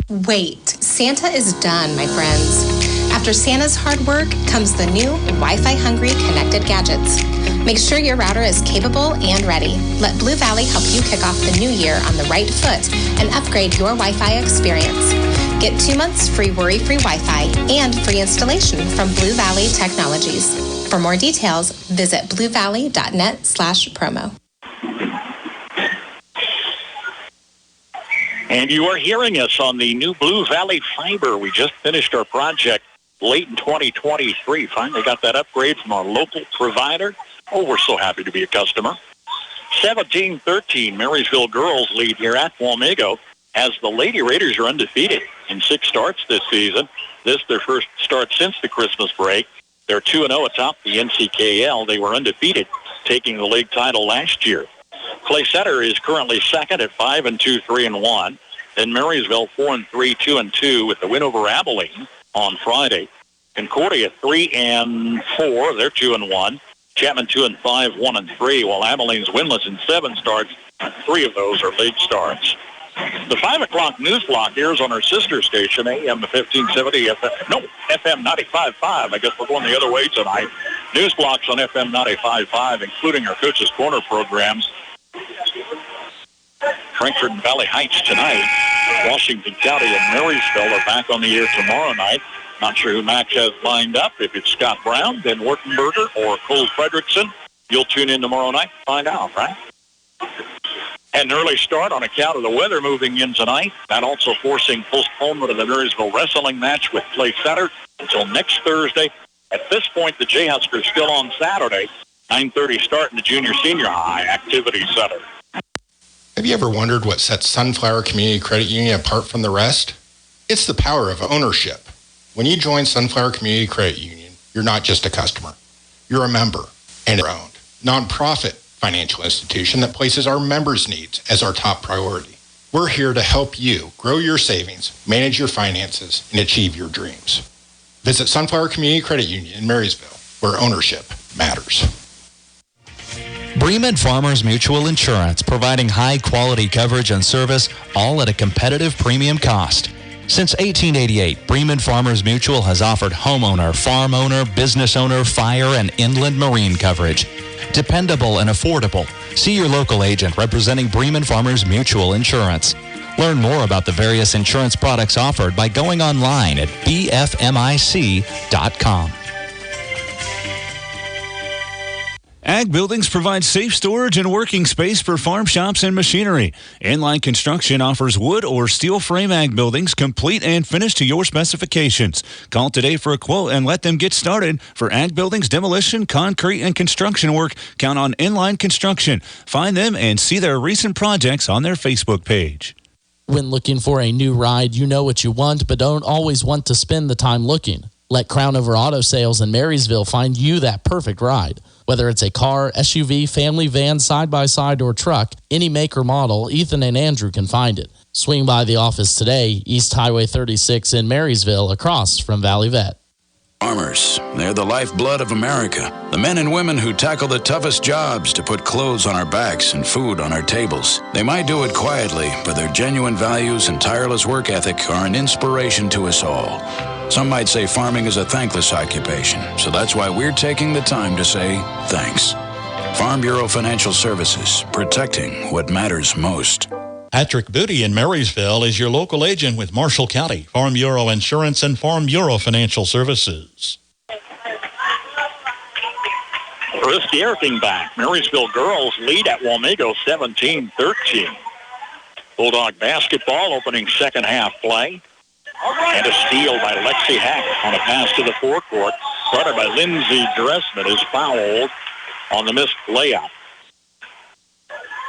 Wait, Santa is done, my friends. After Santa's hard work comes the new Wi-Fi hungry connected gadgets. Make sure your router is capable and ready. Let Blue Valley help you kick off the new year on the right foot and upgrade your Wi-Fi experience. Get 2 months free worry-free Wi-Fi and free installation from Blue Valley Technologies. For more details, visit bluevalley.net/promo. And you are hearing us on the new Blue Valley Fiber. We just finished our project late in 2023. Finally got that upgrade from our local provider. Oh, we're so happy to be a customer. 17-13, Marysville girls lead here at Wamego as the Lady Raiders are undefeated in 6 starts this season. This their first start since the Christmas break. They're 2-0 atop the NCKL. They were undefeated, taking the league title last year. Clay Center is currently second at 5-2, 3-1. Then Marysville 4-3, 2-2 with the win over Abilene on Friday. Concordia 3-4, they're 2-1. Chapman 2-5, 1-3, while Abilene's winless in 7 starts. 3 of those are league starts. The 5 o'clock news block airs on our sister station, AM 1570, FM 95.5. I guess we're going the other way tonight. News blocks on FM 95.5, including our Coach's Corner programs. Frankfort and Valley Heights tonight. Washington County and Marysville are back on the air tomorrow night. Not sure who Max has lined up. If it's Scott Brown, Ben Wertenberger, or Cole Fredrickson, you'll tune in tomorrow night to find out, right? An early start on account of the weather moving in tonight. That also forcing postponement of the Marysville wrestling match with Clay Center until next Thursday. At this point, the Jayhuskers still on Saturday. 9:30 start in the junior-senior high activity center. Have you ever wondered what sets Sunflower Community Credit Union apart from the rest? It's the power of ownership. When you join Sunflower Community Credit Union, you're not just a customer. You're a member and an owned nonprofit financial institution that places our members' needs as our top priority. We're here to help you grow your savings, manage your finances, and achieve your dreams. Visit Sunflower Community Credit Union in Marysville, where ownership matters. Bremen Farmers Mutual Insurance, providing high-quality coverage and service, all at a competitive premium cost. Since 1888, Bremen Farmers Mutual has offered homeowner, farm owner, business owner, fire, and inland marine coverage. Dependable and affordable. See your local agent representing Bremen Farmers Mutual Insurance. Learn more about the various insurance products offered by going online at bfmic.com. Ag Buildings provide safe storage and working space for farm shops and machinery. Inline Construction offers wood or steel frame ag buildings, complete and finished to your specifications. Call today for a quote and let them get started. For ag buildings, demolition, concrete, and construction work, count on Inline Construction. Find them and see their recent projects on their Facebook page. When looking for a new ride, you know what you want, but don't always want to spend the time looking. Let Crown Over Auto Sales in Marysville find you that perfect ride. Whether it's a car, SUV, family van, side-by-side, or truck, any make or model, Ethan and Andrew can find it. Swing by the office today, East Highway 36 in Marysville, across from Valley Vet. Farmers, they're the lifeblood of America. The men and women who tackle the toughest jobs to put clothes on our backs and food on our tables. They might do it quietly, but their genuine values and tireless work ethic are an inspiration to us all. Some might say farming is a thankless occupation, so that's why we're taking the time to say thanks. Farm Bureau Financial Services, protecting what matters most. Patrick Booty in Marysville is your local agent with Marshall County, Farm Bureau Insurance, and Farm Bureau Financial Services. Chris Garrison back. Marysville girls lead at Wamego 17-13. Bulldog basketball opening second half play. And a steal by Lexi Hack on a pass to the forecourt. Started by Lindsey Dressman, is fouled on the missed layup.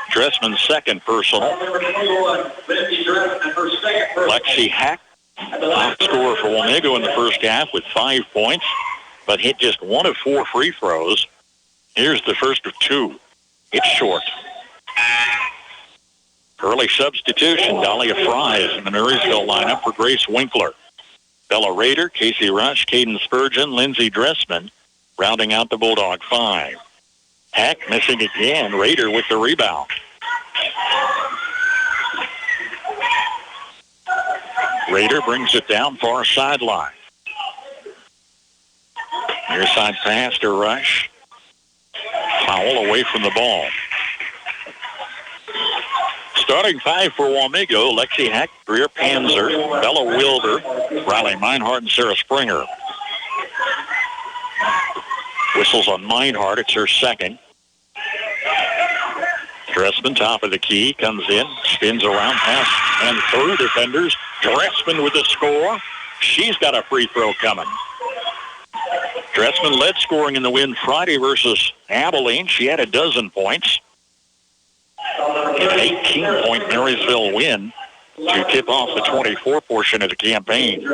Dressman's second personal. Lexi Hack, top scorer for Wamego in the first half with 5 points, but hit just 1 of 4 free throws. Here's the first of 2. It's short. Early substitution, Dahlia Fry is in the Marysville lineup for Grace Winkler. Bella Rader, Casey Rush, Caden Spurgeon, Lindsey Dressman rounding out the Bulldog 5. Hack missing again. Rader with the rebound. Rader brings it down far sideline. Near side pass to Rush. Foul away from the ball. Starting 5 for Wamego, Lexi Hack, Greer Panzer, Bella Wilbur, Riley Meinhardt, and Sarah Springer. Whistles on Meinhardt. It's her second. Dressman, top of the key, comes in, spins around, pass, and through defenders. Dressman with the score. She's got a free throw coming. Dressman led scoring in the win Friday versus Abilene. She had 12 points. An 18-point Marysville win to tip off the 24 portion of the campaign.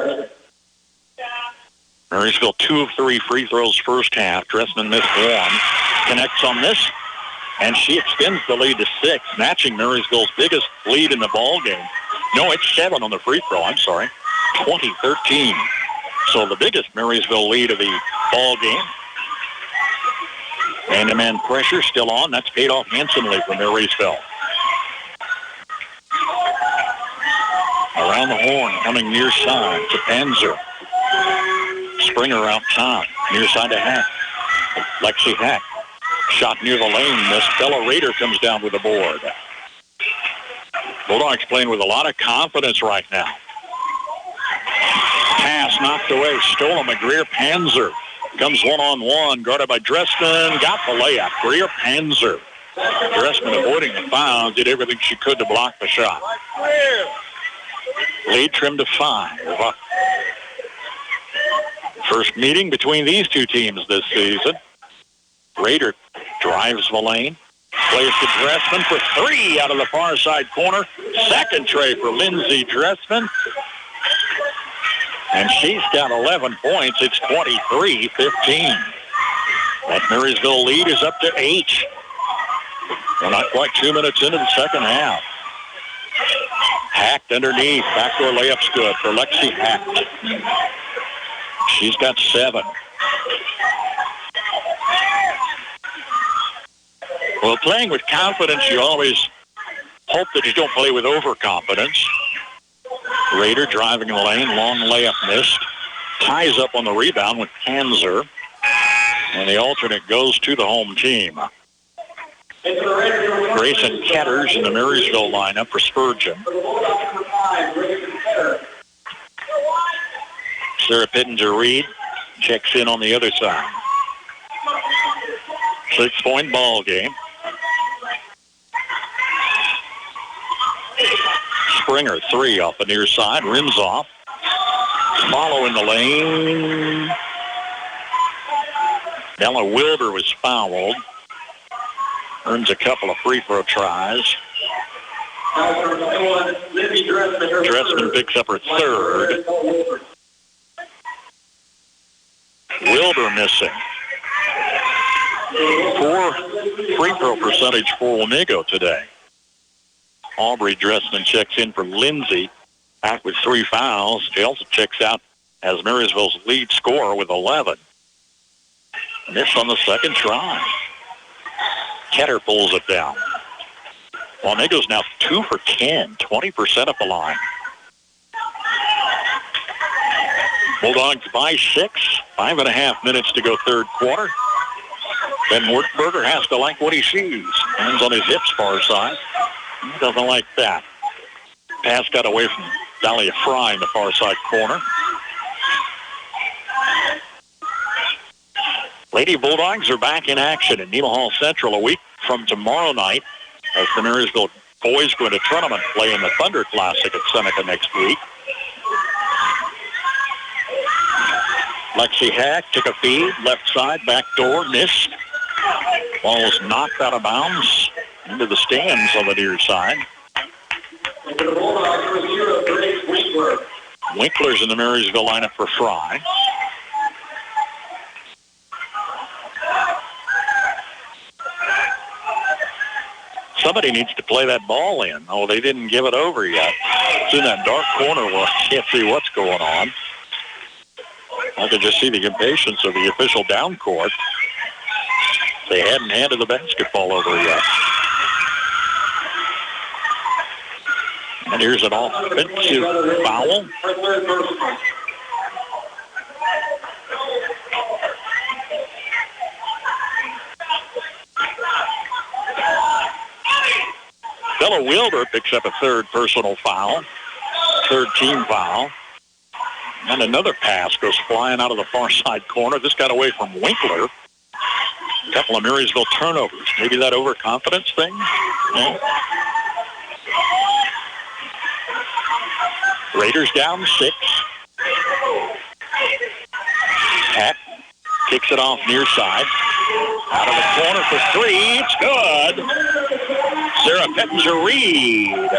Marysville 2 of 3 free throws first half. Dressman missed 1. Connects on this, and she extends the lead to 6, matching Marysville's biggest lead in the ball game. No, it's 7 on the free throw. I'm sorry, 20-13. So the biggest Marysville lead of the ball game. Man-to-man pressure still on. That's paid off handsomely for Marysville. Around the horn, coming near side to Panzer. Springer out top, near side to Hack. Lexi Hack. Shot near the lane. Miss Bella Rader comes down with the board. Bulldogs playing with a lot of confidence right now. Pass knocked away. Stolen by Greer Panzer. Comes one-on-one, guarded by Dressman. Got the layup. Greer Panzer. Dressman avoiding the foul. Did everything she could to block the shot. Lead trimmed to 5. First meeting between these two teams this season. Rader drives the lane. Plays to Dressman for 3 out of the far side corner. Second tray for Lindsey Dressman. And she's got 11 points. It's 23-15. That Marysville lead is up to 8. We're not quite 2 minutes into the second half. Hacked underneath. Backdoor layup's good for Lexi Hack. She's got 7. Well, playing with confidence, you always hope that you don't play with overconfidence. Rader driving the lane, long layup missed. Ties up on the rebound with Panzer. And the alternate goes to the home team. Grayson Ketters in the Marysville lineup for Spurgeon. Sarah Pittenger-Reed checks in on the other side. 6-point ball game. Springer, 3 off the near side, rims off. Follow in the lane. Della Wilder was fouled. Earns a couple of free throw tries. Dressman picks up her third. Wilder missing. Poor free throw percentage for Wamego today. Aubrey Dressman checks in for Lindsay, back with 3 fouls. She also checks out as Marysville's lead scorer with 11. Miss on the second try. Ketter pulls it down. Wamego's now 2 for 10, 20% at the line. Bulldogs by 6, 5.5 minutes to go third quarter. Ben Wertenberger has to like what he sees. Hands on his hips far side. He doesn't like that. Pass got away from Dahlia Fry in the far side corner. Lady Bulldogs are back in action at Neal Hall Central a week from tomorrow night as the Marysville boys go into tournament play in the Thunder Classic at Seneca next week. Lexi Hack took a feed, left side, back door, missed. Ball was knocked out of bounds into the stands on the near side. Winkler's in the Marysville lineup for Fry. Somebody needs to play that ball in. Oh, they didn't give it over yet. It's in that dark corner where I can't see what's going on. I could just see the impatience of the official down court. They hadn't handed the basketball over yet. And here's an offensive foul. Della Wilder picks up a third personal foul, third team foul. And another pass goes flying out of the far side corner. This got away from Winkler. A couple of Marysville turnovers. Maybe that overconfidence thing? Yeah. Raiders down 6. Hack kicks it off near side. Out of the corner for 3. It's good. Sarah Pittenger-Reed.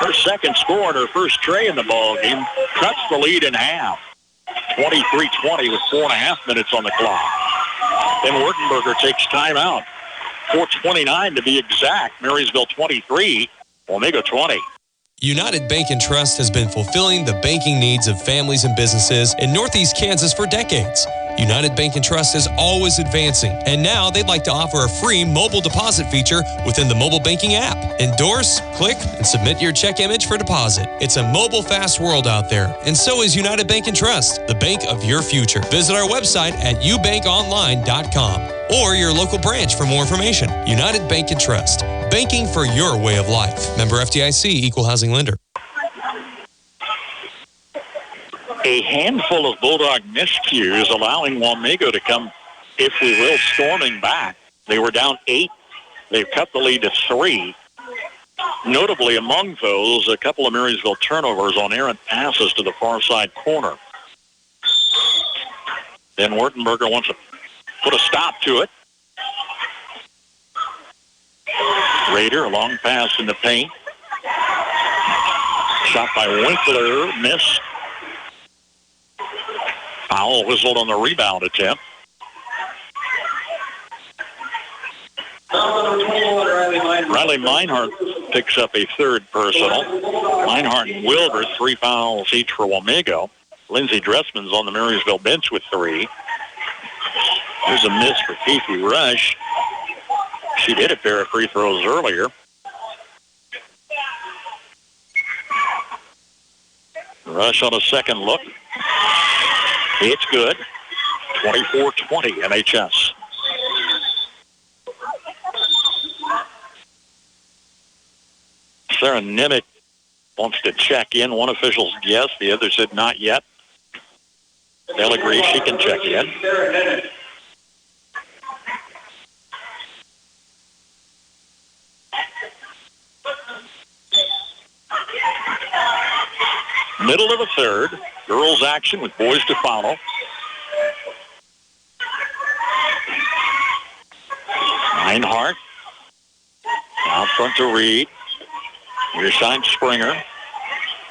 Her second score and her first tray in the ball game cuts the lead in half. 23-20 with 4.5 minutes on the clock. Then Wertenberger takes timeout. 4:29 to be exact. Marysville 23, Wamego 20. United Bank and Trust has been fulfilling the banking needs of families and businesses in Northeast Kansas for decades. United Bank and Trust is always advancing, and now they'd like to offer a free mobile deposit feature within the mobile banking app. Endorse, click, and submit your check image for deposit. It's a mobile fast world out there, and so is United Bank and Trust, the bank of your future. Visit our website at ubankonline.com or your local branch for more information. United Bank and Trust, banking for your way of life. Member FDIC, Equal Housing Lender. A handful of Bulldog miscues allowing Wamego to come, if we will, storming back. They were down 8. They've cut the lead to 3. Notably among those, a couple of Marysville turnovers on errant passes to the far side corner. Then Wertenberger wants to put a stop to it. Raider, a long pass in the paint. Shot by Winkler, missed. Foul whistled on the rebound attempt. Riley Meinhardt picks up a third personal. Meinhardt and Wilder, 3 fouls each for Wamego. Lindsay Dressman's on the Marysville bench with 3. There's a miss for Keithy Rush. She did a pair of free throws earlier. Rush on a second look. It's good. 24-20 MHS. Sarah Nimick wants to check in. One official said yes, the other said not yet. They'll agree she can check in. Middle of the third. Girls action with boys to follow. Reinhardt. Out front to Reed. Near side Springer.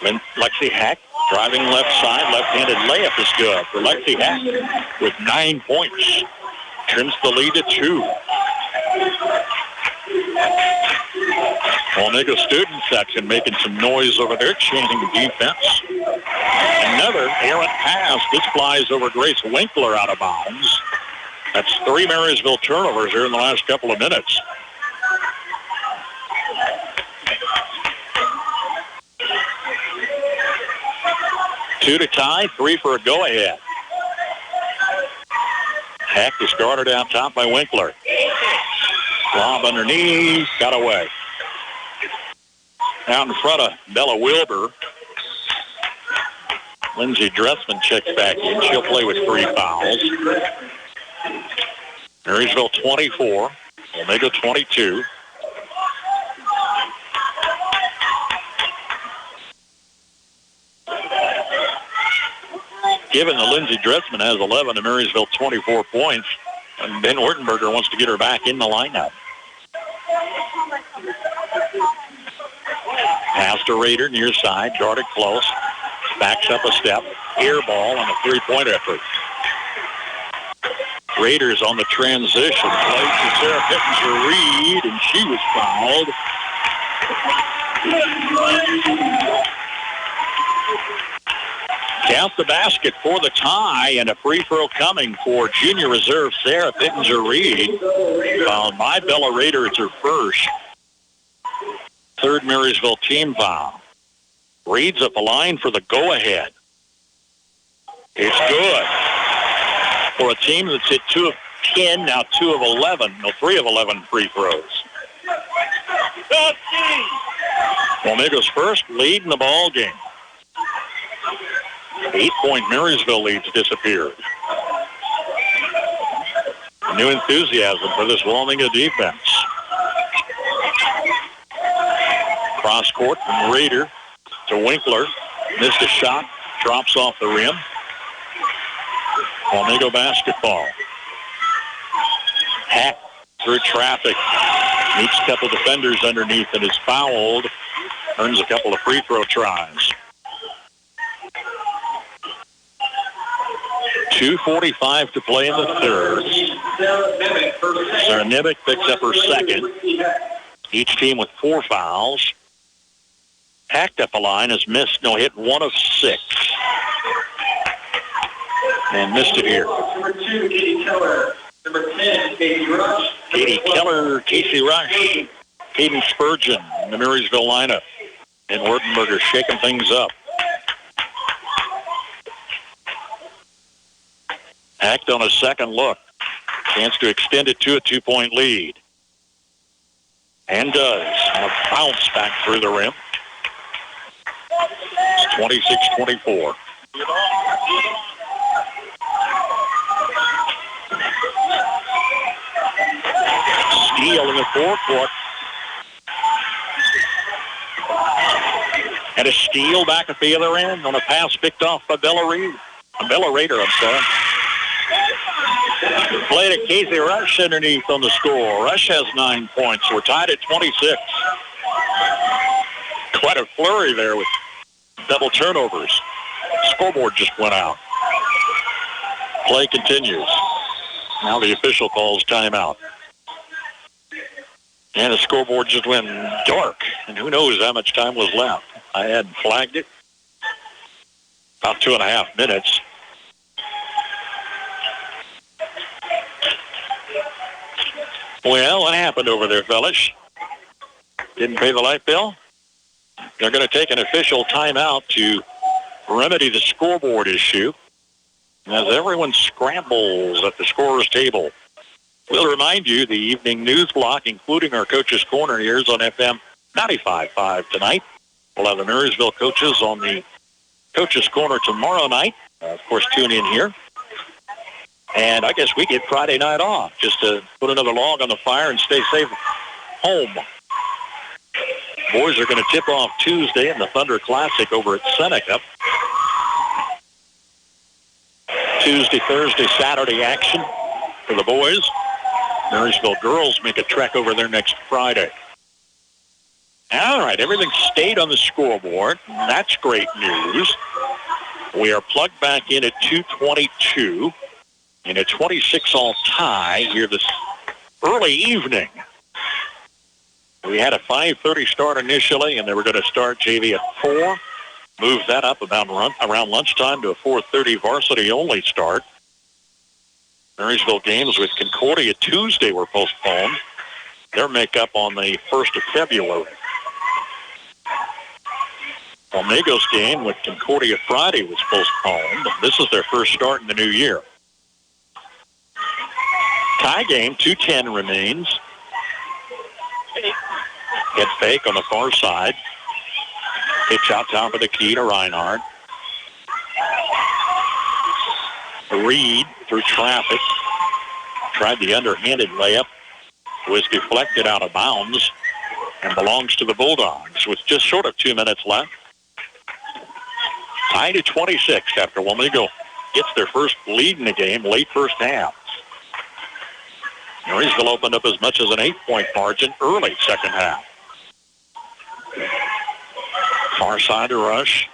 Lexi Hack driving left side. Left-handed layup is good for Lexi Hack with 9 points. Trims the lead to 2. Wamego student section making some noise over there, chanting defense. Another errant pass. This flies over Grace Winkler out of bounds. That's 3 Marysville turnovers here in the last couple of minutes. Two to tie, 3 for a go-ahead. Hack is guarded out top by Winkler. Lob underneath, got away. Out in front of Bella Wilbur. Lindsay Dressman checks back in. She'll play with 3 fouls. Marysville 24, Wamego 22. Given that Lindsay Dressman has 11 and Marysville 24 points, and Ben Ortenberger wants to get her back in the lineup. Pass to Raider, near side, guarded close. Backs up a step. Air ball on a three-point effort. Raiders on the transition. Plays to Sarah Pittenger-Reed, and she was fouled. Count the basket for the tie, and a free throw coming for junior reserve Sarah Pittenger-Reed. Fouled by Bella Raider. It's her first. Third Marysville team foul. Reed's at the line for the go-ahead. It's good. For a team that's hit 2 of 10, now 2 of 11, no, 3 of 11 free throws. Wamego's first lead in the ball game. 8-point Marysville leads disappeared. New enthusiasm for this Wamego defense. Cross court from Raider to Winkler. Missed a shot. Drops off the rim. Wamego basketball. Hack through traffic. Meets a couple defenders underneath and is fouled. Earns a couple of free throw tries. 2:45 to play in the third. Sarah Nimick picks up her second. Each team with 4 fouls. Hacked up a line, has missed, hit 1 of 6. And missed it here. Number 2, Katie Keller. Number 10, Katie Rush. Katie Keller, Casey Rush, Kaden Spurgeon in the Marysville lineup. And Wertenberger shaking things up. Hacked on a second look. Chance to extend it to a 2-point lead. And does. On a bounce back through the rim. It's 26-24. Steal in the forecourt. And a steal back at the other end on a pass picked off by Bella Raider, I'm sorry. Played at Casey Rush underneath on the score. Rush has 9 points. We're tied at 26. Quite a flurry there with double turnovers. Scoreboard just went out. Play continues. Now the official calls timeout. And the scoreboard just went dark. And who knows how much time was left. I hadn't flagged it. About 2.5 minutes. Well, what happened over there, fellas? Didn't pay the light bill? They're going to take an official timeout to remedy the scoreboard issue as everyone scrambles at the scorer's table. We'll remind you the evening news block, including our Coach's Corner, airs on FM 95.5 tonight. We'll have the Marysville coaches on the Coaches Corner tomorrow night. Of course, tune in here. And I guess we get Friday night off just to put another log on the fire and stay safe home. Boys are going to tip off Tuesday in the Thunder Classic over at Seneca. Tuesday, Thursday, Saturday action for the boys. Marysville girls make a trek over there next Friday. All right, everything stayed on the scoreboard. That's great news. We are plugged back in at 2:22 in a 26-all tie here this early evening. We had a 5:30 start initially, and they were going to start JV at 4. Move that up around lunchtime to a 4:30 varsity-only start. Marysville games with Concordia Tuesday were postponed. Their makeup on the 1st of February. Wamego's game with Concordia Friday was postponed. This is their first start in the new year. Tie game, 2:10 remains. Get fake on the far side. Pitch out top of the key to Reinhardt. Reed through traffic. Tried the underhanded layup. Was deflected out of bounds and belongs to the Bulldogs with just short of 2 minutes left. Tied at 26 after Wamego gets their first lead in the game late first half. Marysville opened up as much as an 8-point margin early second half. Far side to rush.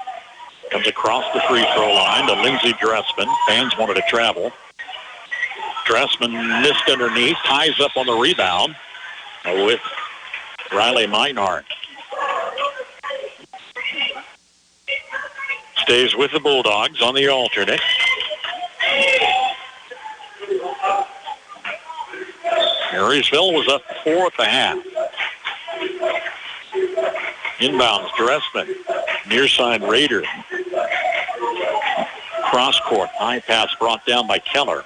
Comes across the free throw line to Lindsey Dressman. Fans wanted to travel. Dressman missed underneath. Ties up on the rebound with Riley Meinhardt. Stays with the Bulldogs on the alternate. Marysville was up 4 at the half. Inbounds, Dressman. Near side, Raider. Cross court. High pass brought down by Keller.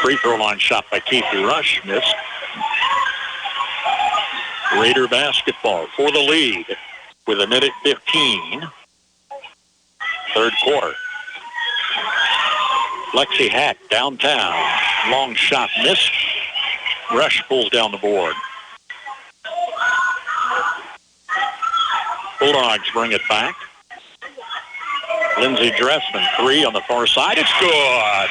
Free throw line shot by Keith Rush. Missed. Raider basketball for the lead with a minute 15. Third quarter. Lexi Hack downtown. Long shot missed. Rush pulls down the board. Bulldogs bring it back. Lindsey Dressman, 3 on the far side. It's good.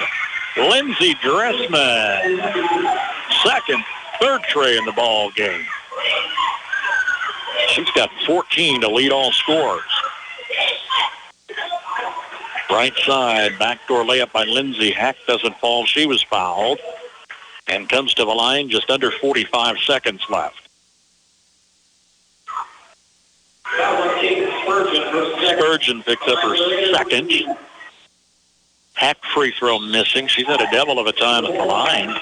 Lindsey Dressman. Third tray in the ball game. She's got 14 to lead all scorers. Right side, backdoor layup by Lindsey. Hack doesn't fall. She was fouled. And comes to the line just under 45 seconds left. Spurgeon picks up her second. Hack free throw missing. She's had a devil of a time at the line.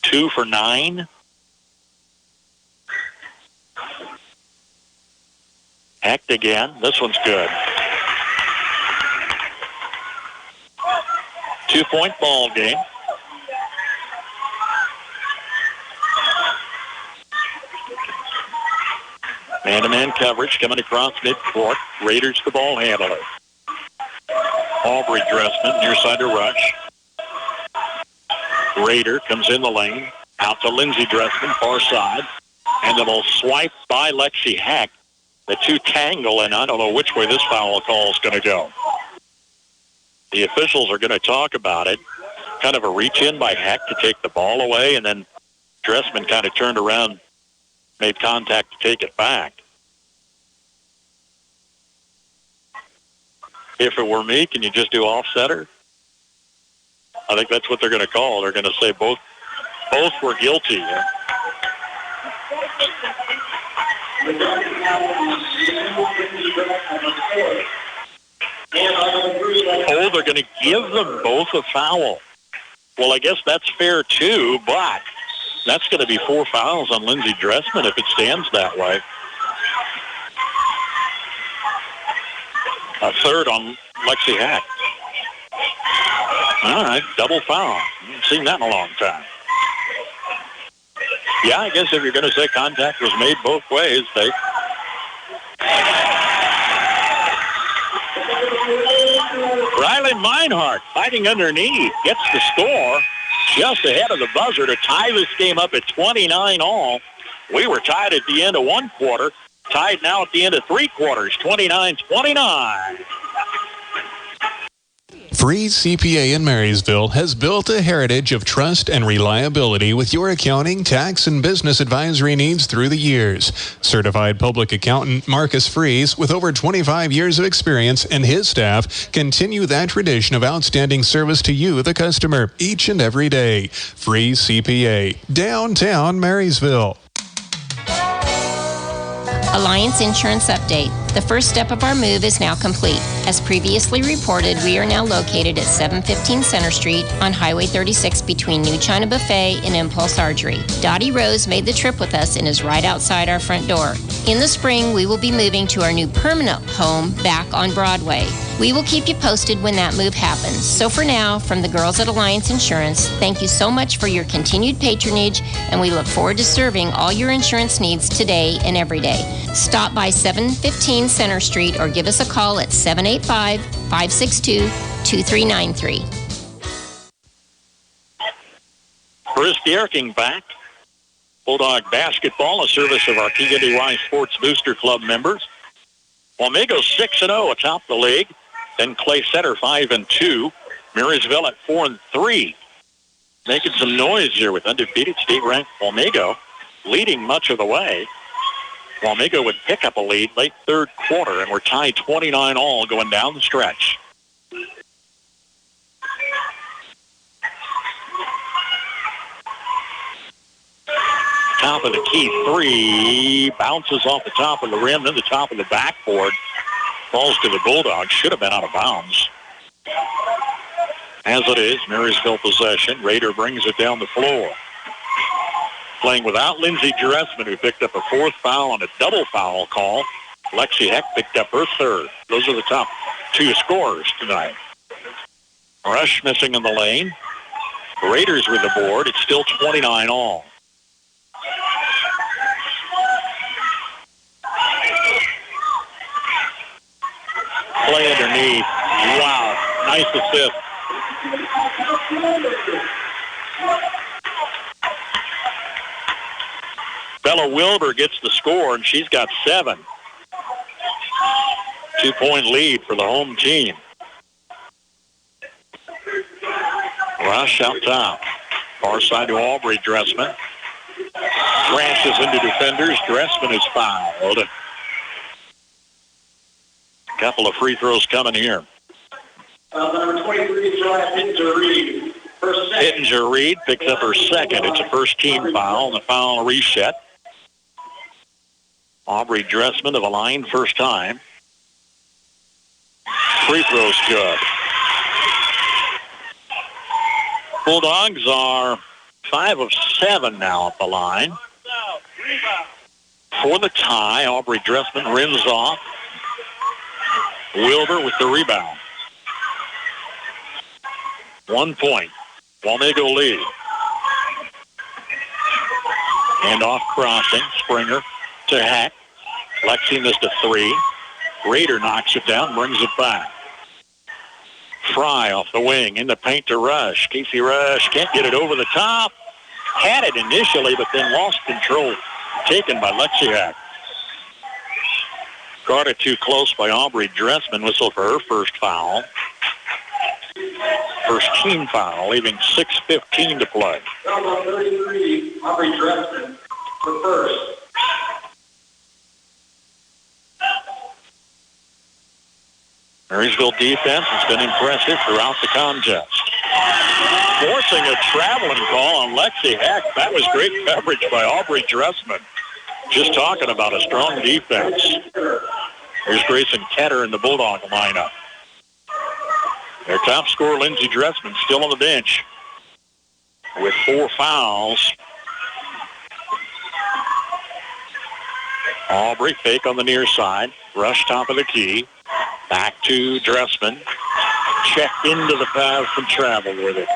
2 for 9. Hacked again. This one's good. 2-point ball game. Man-to-man coverage coming across midcourt. Raiders the ball handler. Aubrey Dressman near side to Rush. Raider comes in the lane. Out to Lindsey Dressman, far side. And then will swipe by Lexi Hack. The two tangle, and I don't know which way this foul call is going to go. The officials are going to talk about it. Kind of a reach-in by Hack to take the ball away, and then Dressman kind of turned around, made contact to take it back. If it were me, can you just do offsetter? I think that's what they're going to call. They're going to say both were guilty. Oh, they're going to give them both a foul. Well, I guess that's fair too, but that's going to be 4 fouls on Lindsey Dressman if it stands that way. A third on Lexi Hack. All right, double foul. Haven't seen that in a long time. Yeah, I guess if you're going to say contact was made both ways, they... Riley Meinhardt fighting underneath, gets the score just ahead of the buzzer to tie this game up at 29 all. We were tied at the end of one quarter, tied now at the end of three quarters, 29-29. Freeze CPA in Marysville has built a heritage of trust and reliability with your accounting, tax, and business advisory needs through the years. Certified public accountant Marcus Freeze, with over 25 years of experience, and his staff continue that tradition of outstanding service to you, the customer, each and every day. Freeze CPA, downtown Marysville. Alliance Insurance Update. The first step of our move is now complete. As previously reported, we are now located at 715 Center Street on Highway 36 between New China Buffet and Impulse Archery. Dottie Rose made the trip with us and is right outside our front door. In the spring, we will be moving to our new permanent home back on Broadway. We will keep you posted when that move happens. So for now, from the girls at Alliance Insurance, thank you so much for your continued patronage, and we look forward to serving all your insurance needs today and every day. Stop by 715 Center Street or give us a call at 785-562-2393. Chris Dierking back. Bulldog basketball, a service of our KNDY Sports Booster Club members. Wamego 6-0 atop the league. Then Clay Center 5-2. Marysville at 4-3. Making some noise here with undefeated state-ranked Wamego leading much of the way. Wamego would pick up a lead late third quarter, and we're tied 29 all going down the stretch. Top of the key three, bounces off the top of the rim, then the top of the backboard. Falls to the Bulldogs, should have been out of bounds. As it is, Marysville possession. Rader brings it down the floor. Playing without Lindsey Dressman, who picked up a fourth foul and a double foul call. Lexi Heck picked up her third. Those are the top two scorers tonight. Rush missing in the lane. Raiders with the board. It's still 29 all. Play underneath. Wow. Nice assist. Bella Wilbur gets the score, and she's got 7. 2-point lead for the home team. Rush out top. Far side to Aubrey Dressman. Crashes into defenders. Dressman is fouled. Couple of free throws coming here. Number 23, Hittinger Reed. Hittinger Reed picks up her second. It's a first team foul, and the foul reset. Aubrey Dressman of a line first time. Free throws good. Bulldogs are 5 of 7 now at the line. For the tie, Aubrey Dressman rims off. Wilbur with the rebound. 1 point. Wamego lead. Hand off crossing. Springer to Hack. Lexi missed a 3. Rader knocks it down, brings it back. Fry off the wing, in the paint to Rush. Casey Rush can't get it over the top. Had it initially, but then lost control. Taken by Lexi Hack. Guarded too close by Aubrey Dressman. Whistle for her first foul. First team foul, leaving 6:15 to play. Number 33, Aubrey Dressman for first. Marysville defense has been impressive throughout the contest. Forcing a traveling call on Lexi Heck. That was great coverage by Aubrey Dressman. Just talking about a strong defense. Here's Grayson Ketter in the Bulldog lineup. Their top scorer, Lindsey Dressman, still on the bench with 4 fouls. Aubrey fake on the near side. Rush top of the key. Back to Dressman. checked into the pass and traveled with it.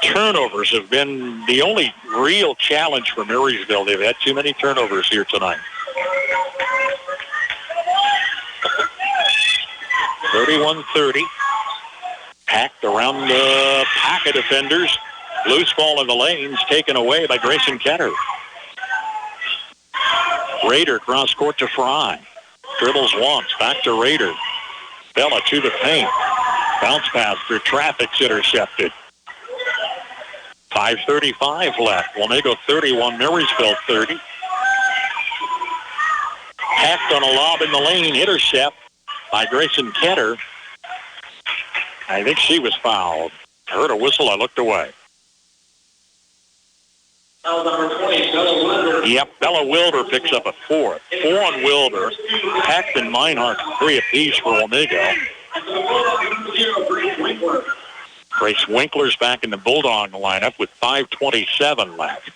Turnovers have been the only real challenge for Marysville. They've had too many turnovers here tonight. 31-30. Packed around the pack of defenders. Loose ball in the lanes taken away by Grayson Ketter. Rader cross court to Fry. Dribbles once. Back to Rader. Bella to the paint. Bounce pass through traffic's intercepted. 5:35 left. Wamego 31, Marysville 30. Hacked on a lob in the lane. Intercept by Grayson Ketter. I think she was fouled. I heard a whistle. I looked away. Foul number 20, Bella Wilder. Yep, Bella Wilder picks up a fourth. 4 on Wilder. Hacked and Meinhardt 3 apiece for Wamego. Grace Winkler's back in the Bulldog lineup with 5:27 left.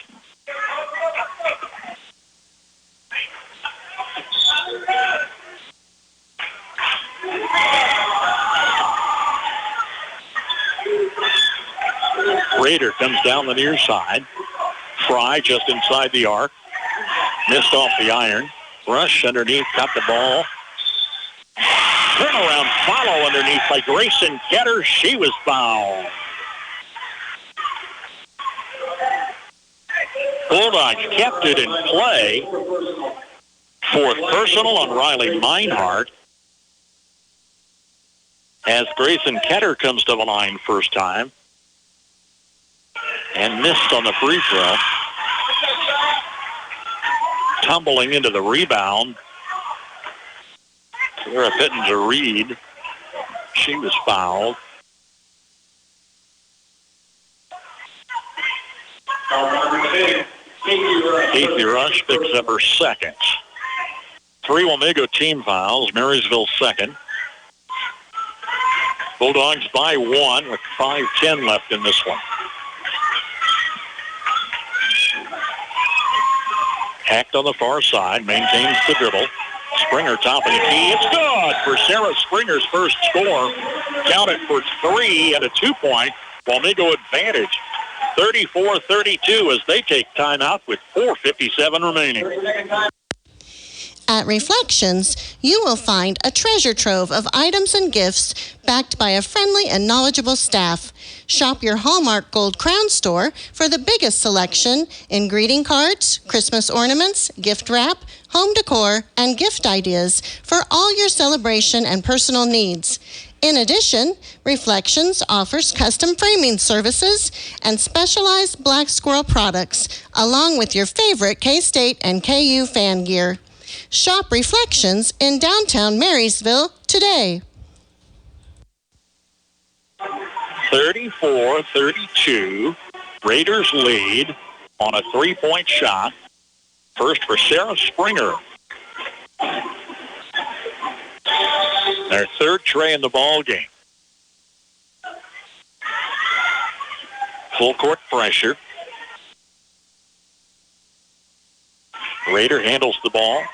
Rader comes down the near side. Fry just inside the arc. Missed off the iron. Rush underneath, got the ball. Turnaround follow underneath by Grayson Ketter. She was fouled. Bulldogs kept it in play. Fourth personal on Riley Meinhardt. As Grayson Ketter comes to the line first time. And missed on the free throw. Tumbling into the rebound. Sarah Pittenger-Reed. She was fouled. Casey Rush picks up her second. 3 Wamego team fouls. Marysville second. Bulldogs by 1 with 5:10 left in this one. Hacked on the far side, maintains the dribble. Springer top of the key. It's good for Sarah Springer's first score. Counted for 3 and a 2-point. Wamego advantage. 34-32 as they take timeout with 4:57 remaining. At Reflections, you will find a treasure trove of items and gifts backed by a friendly and knowledgeable staff. Shop your Hallmark Gold Crown store for the biggest selection in greeting cards, Christmas ornaments, gift wrap, home decor, and gift ideas for all your celebration and personal needs. In addition, Reflections offers custom framing services and specialized Black Squirrel products, along with your favorite K-State and KU fan gear. Shop Reflections in downtown Marysville today. 34-32. Raiders lead on a 3-point shot. First for Sarah Springer. Their third tray in the ball game. Full court pressure. Raider handles the ball.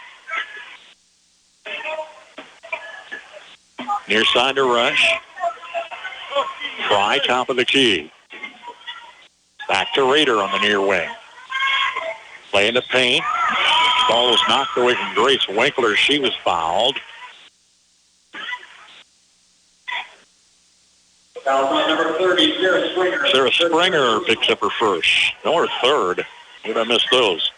Near side to Rush. Fry, top of the key. Back to Raider on the near wing. Play in the paint. Ball was knocked away from Grace Winkler. She was fouled. Foul on number 30, Sarah Springer. Sarah Springer picks up her first. No, her third. Did I miss those?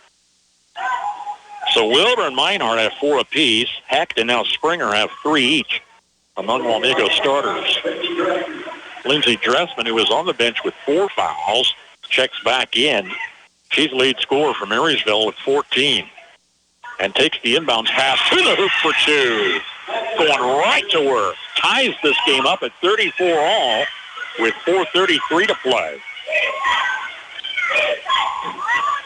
So Wilder and Meinhardt have 4 apiece. Hecht and now Springer have 3 each among Wamego starters. Lindsay Dressman, who was on the bench with 4 fouls, checks back in. She's lead scorer for Marysville with 14 and takes the inbounds pass to the hoop for 2. Going right to work. Ties this game up at 34 all with 4:33 to play.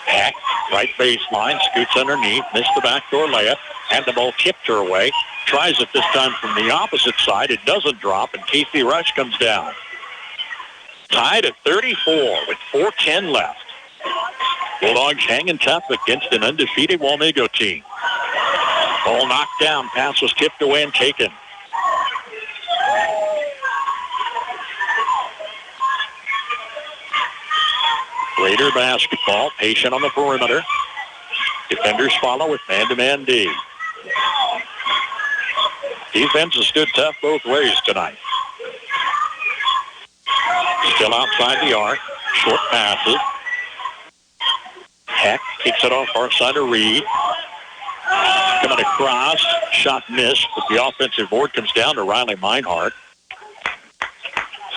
Hecht, right baseline, scoots underneath, missed the backdoor layup, and the ball tipped her away. Tries it this time from the opposite side. It doesn't drop, and Casey Rush comes down. Tied at 34 with 4:10 left. Bulldogs hanging tough against an undefeated Wamego team. Ball knocked down. Pass was tipped away and taken. Raider basketball, patient on the perimeter. Defenders follow with man-to-man D. Defense has stood tough both ways tonight. Still outside the arc. Short passes. Heck kicks it off far side of Reed. Coming across. Shot missed, but the offensive board comes down to Riley Meinhardt.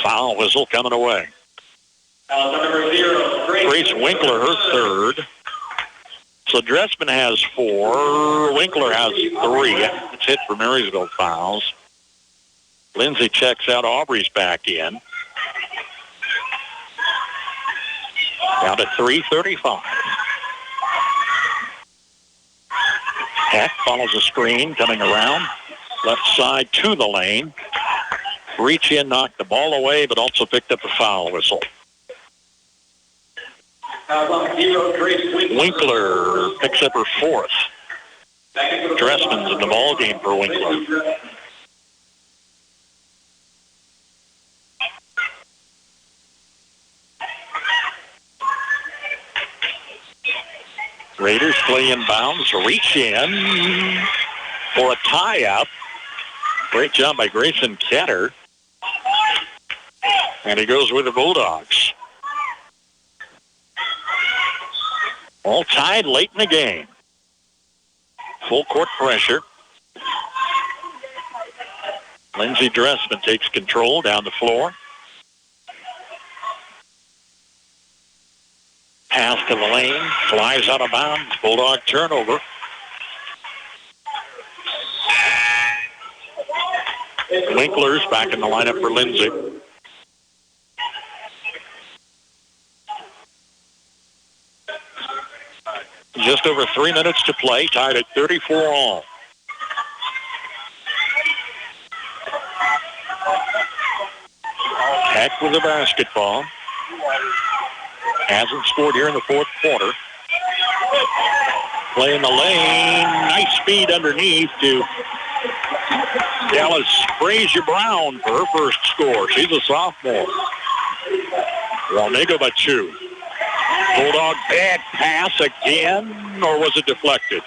Foul whistle coming away. Number 0, Grace Winkler, her third. So Dressman has 4. Winkler has 3. It's hit for Marysville fouls. Lindsay checks out. Aubrey's back in. Down to 3:35. Heck follows a screen coming around. Left side to the lane. Reach in, knocked the ball away, but also picked up a foul whistle. Winkler picks up her 4th. Dressman's in the ball game for Winkler. Raiders play inbounds, reach in for a tie-up. Great job by Grayson Ketter. And he goes with the Bulldogs. All tied late in the game. Full court pressure. Lindsey Dressman takes control down the floor. Pass to the lane. Flies out of bounds. Bulldog turnover. Winkler's back in the lineup for Lindsay. Just over 3 minutes to play, tied at 34 all. Heck with the basketball. Hasn't scored here in the fourth quarter. Play in the lane. Nice speed underneath to Dallas Frazier Brown for her first score. She's a sophomore. Wamego by 2. Bulldog bad pass again, or was it deflected?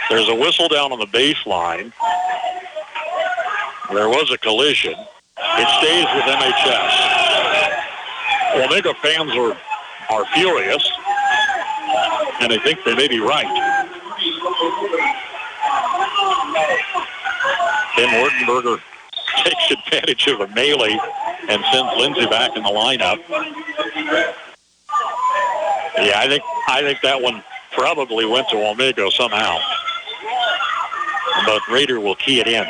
There's a whistle down on the baseline. There was a collision. It stays with MHS. Wamego fans are furious, and I think they may be right. Tim Wartenberger takes advantage of a melee and sends Lindsay back in the lineup. Yeah, I think that one probably went to Wamego somehow. But Raider will key it in.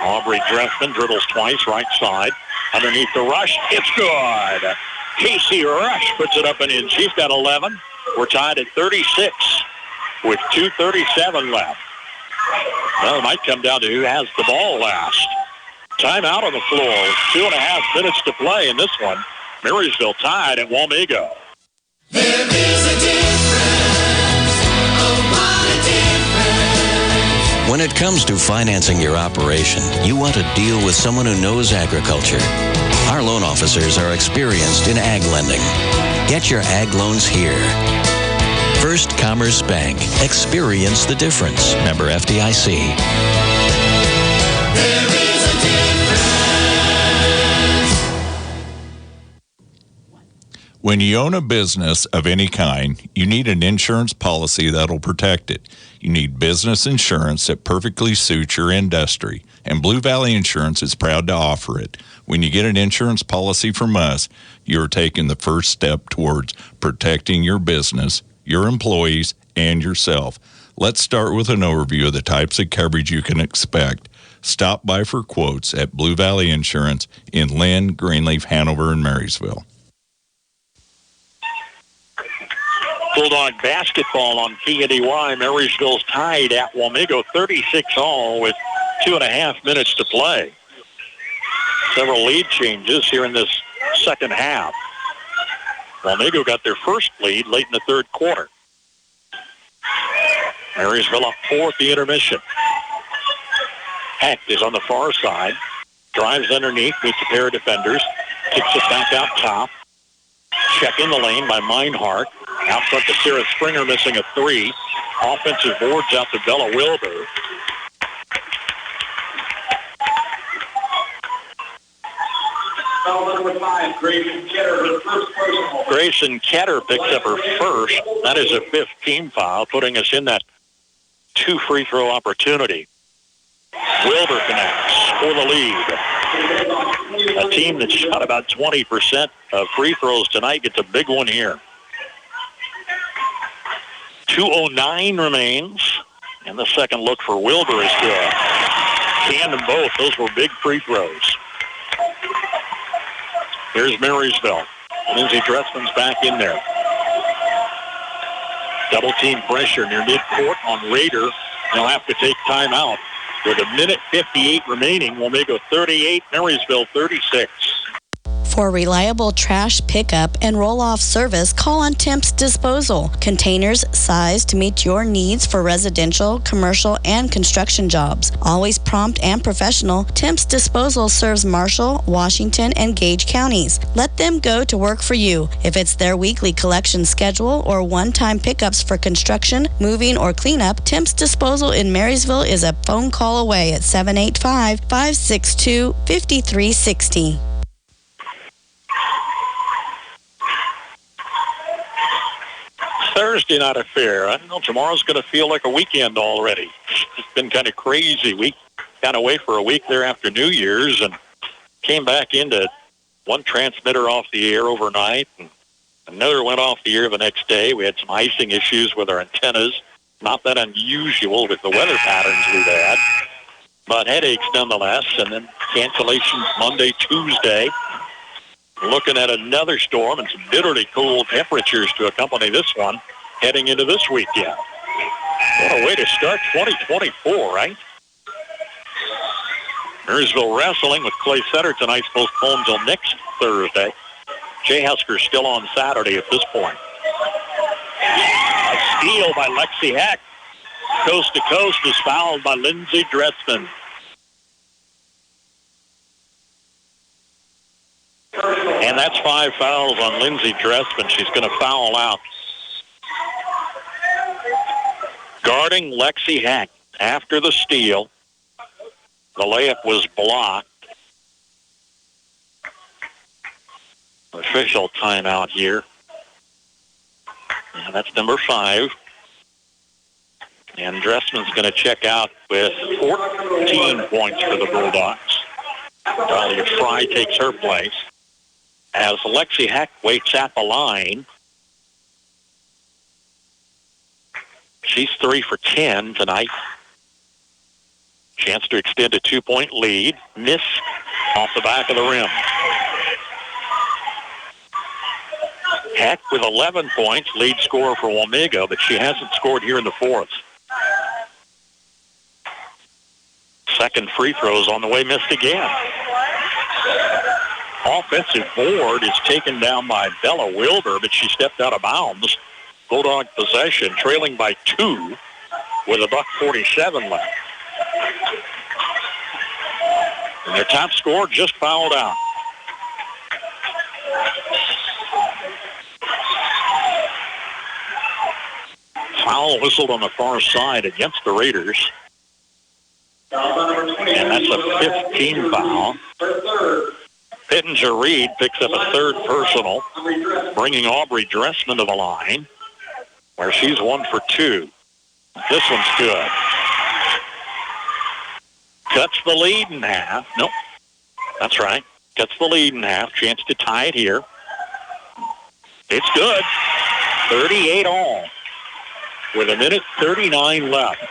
Aubrey Dressman dribbles twice, right side. Underneath the rush, it's good. Casey Rush puts it up and in. She's got 11. We're tied at 36 with 2:37 left. Well, it might come down to who has the ball last. Timeout on the floor. 2.5 minutes to play in this one. Marysville tied at Wamego. There is a difference. Oh, what a difference. When it comes to financing your operation, you want to deal with someone who knows agriculture. Our loan officers are experienced in ag lending. Get your ag loans here. First Commerce Bank. Experience the difference. Member FDIC. There is a difference. When you own a business of any kind, you need an insurance policy that'll protect it. You need business insurance that perfectly suits your industry, and Blue Valley Insurance is proud to offer it. When you get an insurance policy from us, you're taking the first step towards protecting your business, your employees, and yourself. Let's start with an overview of the types of coverage you can expect. Stop by for quotes at Blue Valley Insurance in Lynn, Greenleaf, Hanover, and Marysville. Bulldog basketball on KNDY. Marysville's tied at Wamego 36 all with 2.5 minutes to play. Several lead changes here in this second half. Wamego got their first lead late in the third quarter. Marysville up 4 at the intermission. Hecht is on the far side. Drives underneath, meets a pair of defenders. Kicks it back out top. check in the lane by Meinhardt. Out front to Sarah Springer, missing a three. Offensive boards out to Bella Wilbur. Foul number 5, Grayson Ketter, her first personal. Grayson Ketter picks up her first. That is a 5th team foul, putting us in that 2 free throw opportunity. Wilbur connects for the lead. A team that shot about 20% of free throws tonight gets a big one here. 2:09 remains, and the second look for Wilbur is good. Can them both. Those were big free throws. Here's Marysville. Lindsey Dressman's back in there. Double team pressure near midcourt on Rader. They'll have to take timeout. With a minute 58 remaining, Wamego 38, Marysville 36. For reliable trash pickup and roll-off service, call on Temps Disposal. Containers sized to meet your needs for residential, commercial, and construction jobs. Always prompt and professional, Temps Disposal serves Marshall, Washington, and Gage counties. Let them go to work for you. If it's their weekly collection schedule or one-time pickups for construction, moving, or cleanup, Temps Disposal in Marysville is a phone call away at 785-562-5360. Thursday night affair. I don't know, tomorrow's going to feel like a weekend already. It's been kind of crazy. We got away for a week there after New Year's and came back into one transmitter off the air overnight, and another went off the air the next day. We had some icing issues with our antennas. Not that unusual with the weather patterns we've had, but headaches nonetheless, and then cancellations Monday, Tuesday. Looking at another storm and some bitterly cold temperatures to accompany this one heading into this weekend. What a way to start 2024, right? Marysville wrestling with Clay Sutter tonight's postponed until next Thursday. Jay Husker's still on Saturday at this point. A steal by Lexi Heck. Coast to coast is fouled by Lindsey Dressman. And that's 5 fouls on Lindsey Dressman. She's going to foul out. Guarding Lexi Heck after the steal. The layup was blocked. Official timeout here. And that's number 5. And Dressman's going to check out with 14 points for the Bulldogs. Dahlia Fry takes her place. As Lexi Heck waits at the line. She's 3 for 10 tonight. Chance to extend a 2-point lead. Miss off the back of the rim. Heck with 11 points, lead scorer for Wamego, but she hasn't scored here in the fourth. Second free throw's on the way, missed again. Offensive board is taken down by Bella Wilbur, but she stepped out of bounds. Bulldog possession, trailing by 2 with $1:47 left. And their top scorer just fouled out. Foul whistled on the far side against the Raiders. And that's a 15 foul. Pittenger-Reed picks up a third personal, bringing Aubrey Dressman to the line, where she's 1 for 2. This one's good. Cuts the lead in half. Nope. That's right. Cuts the lead in half. Chance to tie it here. It's good. 38 all. With 1:39 left.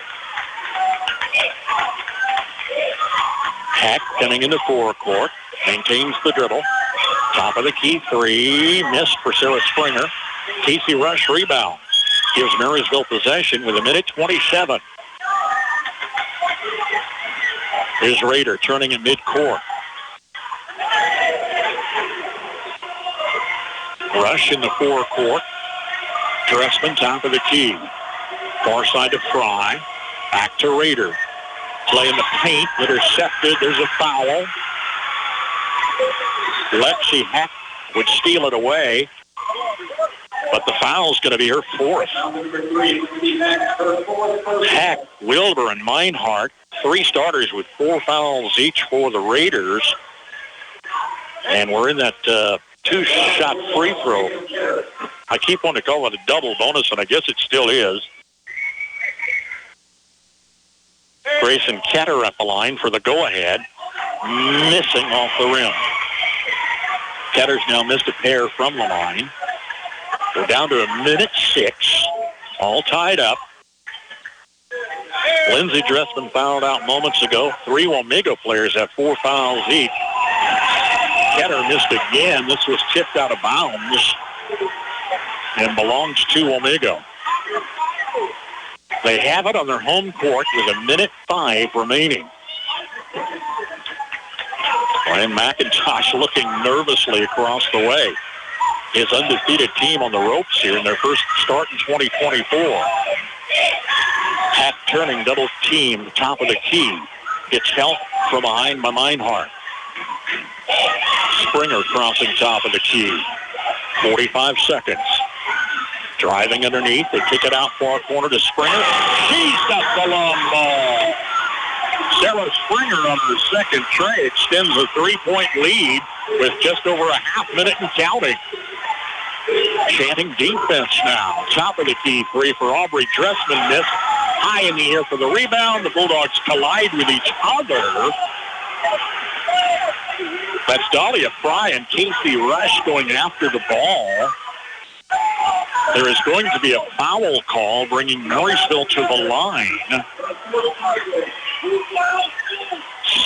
Heck coming into forecourt. Maintains the dribble. Top of the key 3. Missed for Sarah Springer. Casey Rush rebound. Gives Marysville possession with 1:27. Here's Rader turning in midcourt. Rush in the forecourt. Dressman top of the key. Far side to Fry. Back to Rader. Play in the paint. Intercepted. There's a foul. Lexi Heck would steal it away. but the foul's going to be her fourth. Heck, Wilbur, and Meinhardt, 3 starters with 4 fouls each for the Raiders. And we're in that 2-shot free throw. I keep wanting to call it a double bonus, and I guess it still is. Grayson Ketter at the line for the go-ahead, missing off the rim. Ketter's now missed a pair from the line. We're down to 1:06, all tied up. Lindsey Dressman fouled out moments ago. 3 Wamego players have 4 fouls each. Ketter missed again. This was tipped out of bounds and belongs to Wamego. They have it on their home court with 1:05 remaining. Ryan McIntosh looking nervously across the way. His undefeated team on the ropes here in their first start in 2024. Pat turning double team, top of the key. Gets help from behind by Meinhardt. Springer crossing top of the key. 45 seconds. Driving underneath. They kick it out far corner to Springer. She's got the long ball. Sarah Springer on her second try extends a 3-point lead with just over a half minute and counting. Chanting defense now. Top of the key 3 for Aubrey. Dressman missed. High in the air for the rebound. The Bulldogs collide with each other. That's Dahlia Fry and Casey Rush going after the ball. There is going to be a foul call bringing Marysville to the line.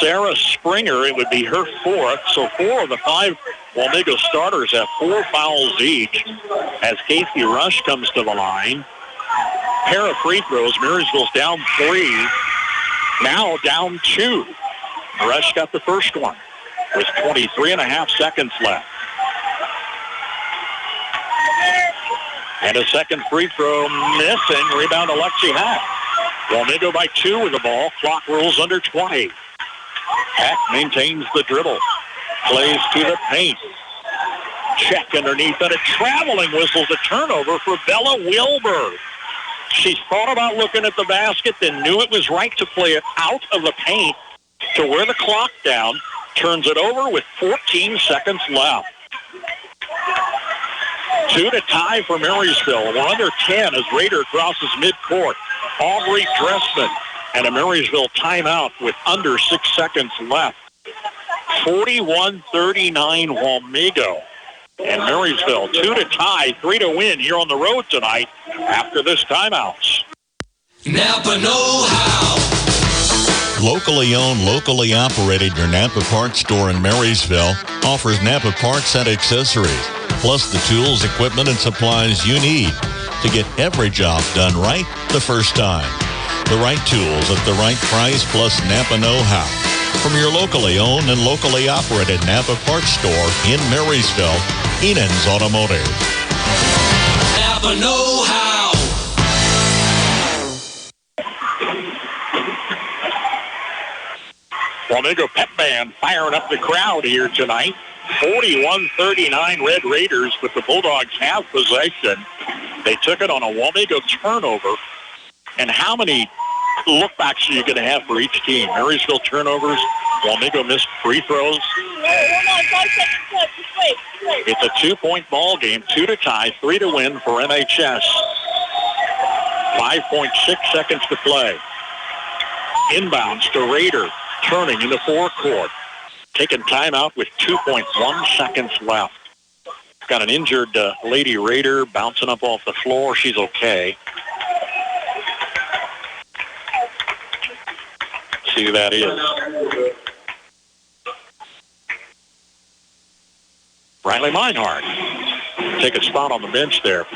Sarah Springer, it would be her 4th. So 4 of the 5 Wamego starters have 4 fouls each as Casey Rush comes to the line. Pair of free throws. Marysville's down 3. Now down 2. Rush got the first one with 23.5 seconds left. And a second free throw missing. Rebound to Lexi Hack. Wamego by 2 with the ball. Clock rolls under 20. Hack maintains the dribble. Plays to the paint. Check underneath and a traveling whistle to turnover for Bella Wilbur. She thought about looking at the basket, then knew it was right to play it out of the paint to wear the clock down. Turns it over with 14 seconds left. 2 to tie for Marysville. We're under 10 as Raider crosses midcourt. Aubrey Dressman and a Marysville timeout with under 6 seconds left. 41-39 Wamego. And Marysville 2 to tie, 3 to win here on the road tonight after this timeouts. Napa know-how. Locally owned, locally operated, your Napa Parts store in Marysville offers Napa Parts and accessories, plus the tools, equipment, and supplies you need to get every job done right the first time. The right tools at the right price, plus Napa know-how. From your locally owned and locally operated Napa Parts store in Marysville, Enan's Automotive. Napa know-how. Wamego Pep Band firing up the crowd here tonight. 41-39 Red Raiders, but the Bulldogs have possession. They took it on a Wamego turnover. And how many lookbacks are you going to have for each team? Marysville turnovers, Wamego missed free throws. It's a 2-point ball game, 2 to tie, 3 to win for MHS. 5.6 seconds to play. Inbounds to Raider, turning into forecourt. Taking timeout with 2.1 seconds left. Got an injured Lady Raider bouncing up off the floor. She's okay. See who that is. Riley Meinhardt. Take a spot on the bench there.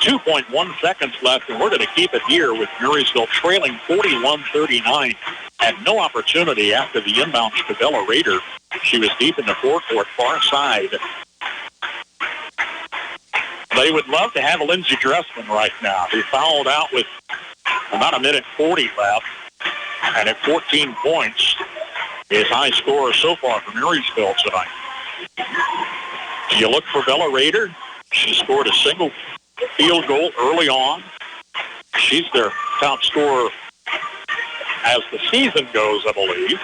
2.1 seconds left, and we're going to keep it here with Marysville trailing 41-39. Had no opportunity after the inbound to Bella Raider. She was deep in the forecourt, far side. They would love to have Lindsey Dressman right now. He fouled out with about 1:40 left. And at 14 points, his high scorer so far for Marysville tonight. You look for Bella Raider. She scored a single field goal early on. She's their top scorer as the season goes, I believe.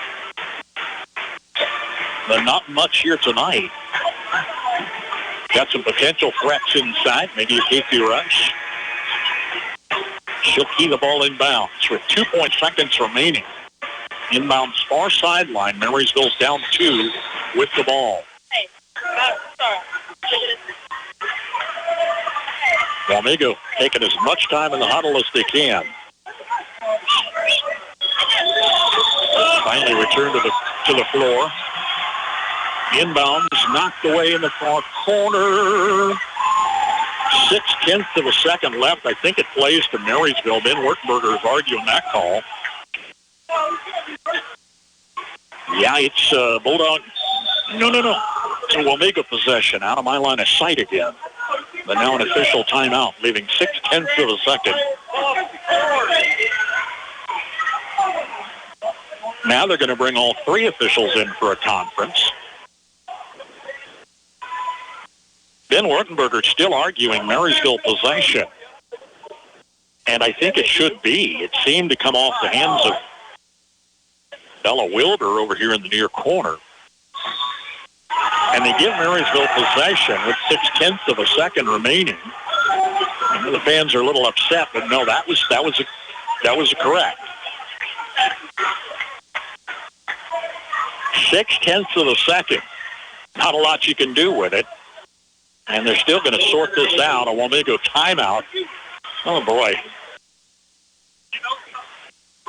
But not much here tonight. Got some potential threats inside, maybe a Casey rush. She'll key the ball inbounds with 2 seconds remaining. Inbounds far sideline. Marysville's down 2 with the ball. Wamego taking as much time in the huddle as they can. Finally returned to the floor. Inbounds knocked away in the far corner. 0.6 of a second left. I think it plays to Marysville. Ben Wertenberger is arguing that call. Yeah, it's Bulldog. No. It's a Wamego possession out of my line of sight again. But now an official timeout, leaving 0.6 of a second. Now they're going to bring all 3 officials in for a conference. Ben Wertenberger still arguing Marysville possession. And I think it should be. It seemed to come off the hands of Bella Wilder over here in the near corner. And they give Marysville possession with 0.6 of a second remaining. And the fans are a little upset, but no, that was correct. 0.6 of a second. Not a lot you can do with it. And they're still going to sort this out. A Wamego timeout. Oh, boy.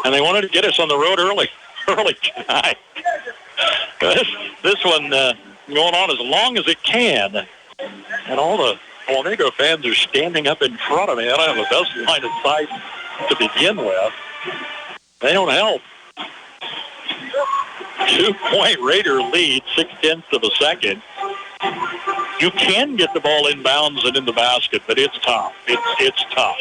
And they wanted to get us on the road early tonight. This one going on as long as it can. And all the Wamego fans are standing up in front of me. I don't have the best line of sight to begin with. They don't help. 2-point Raider lead, 0.6 of a second. You can get the ball inbounds and in the basket, but it's tough. It's tough.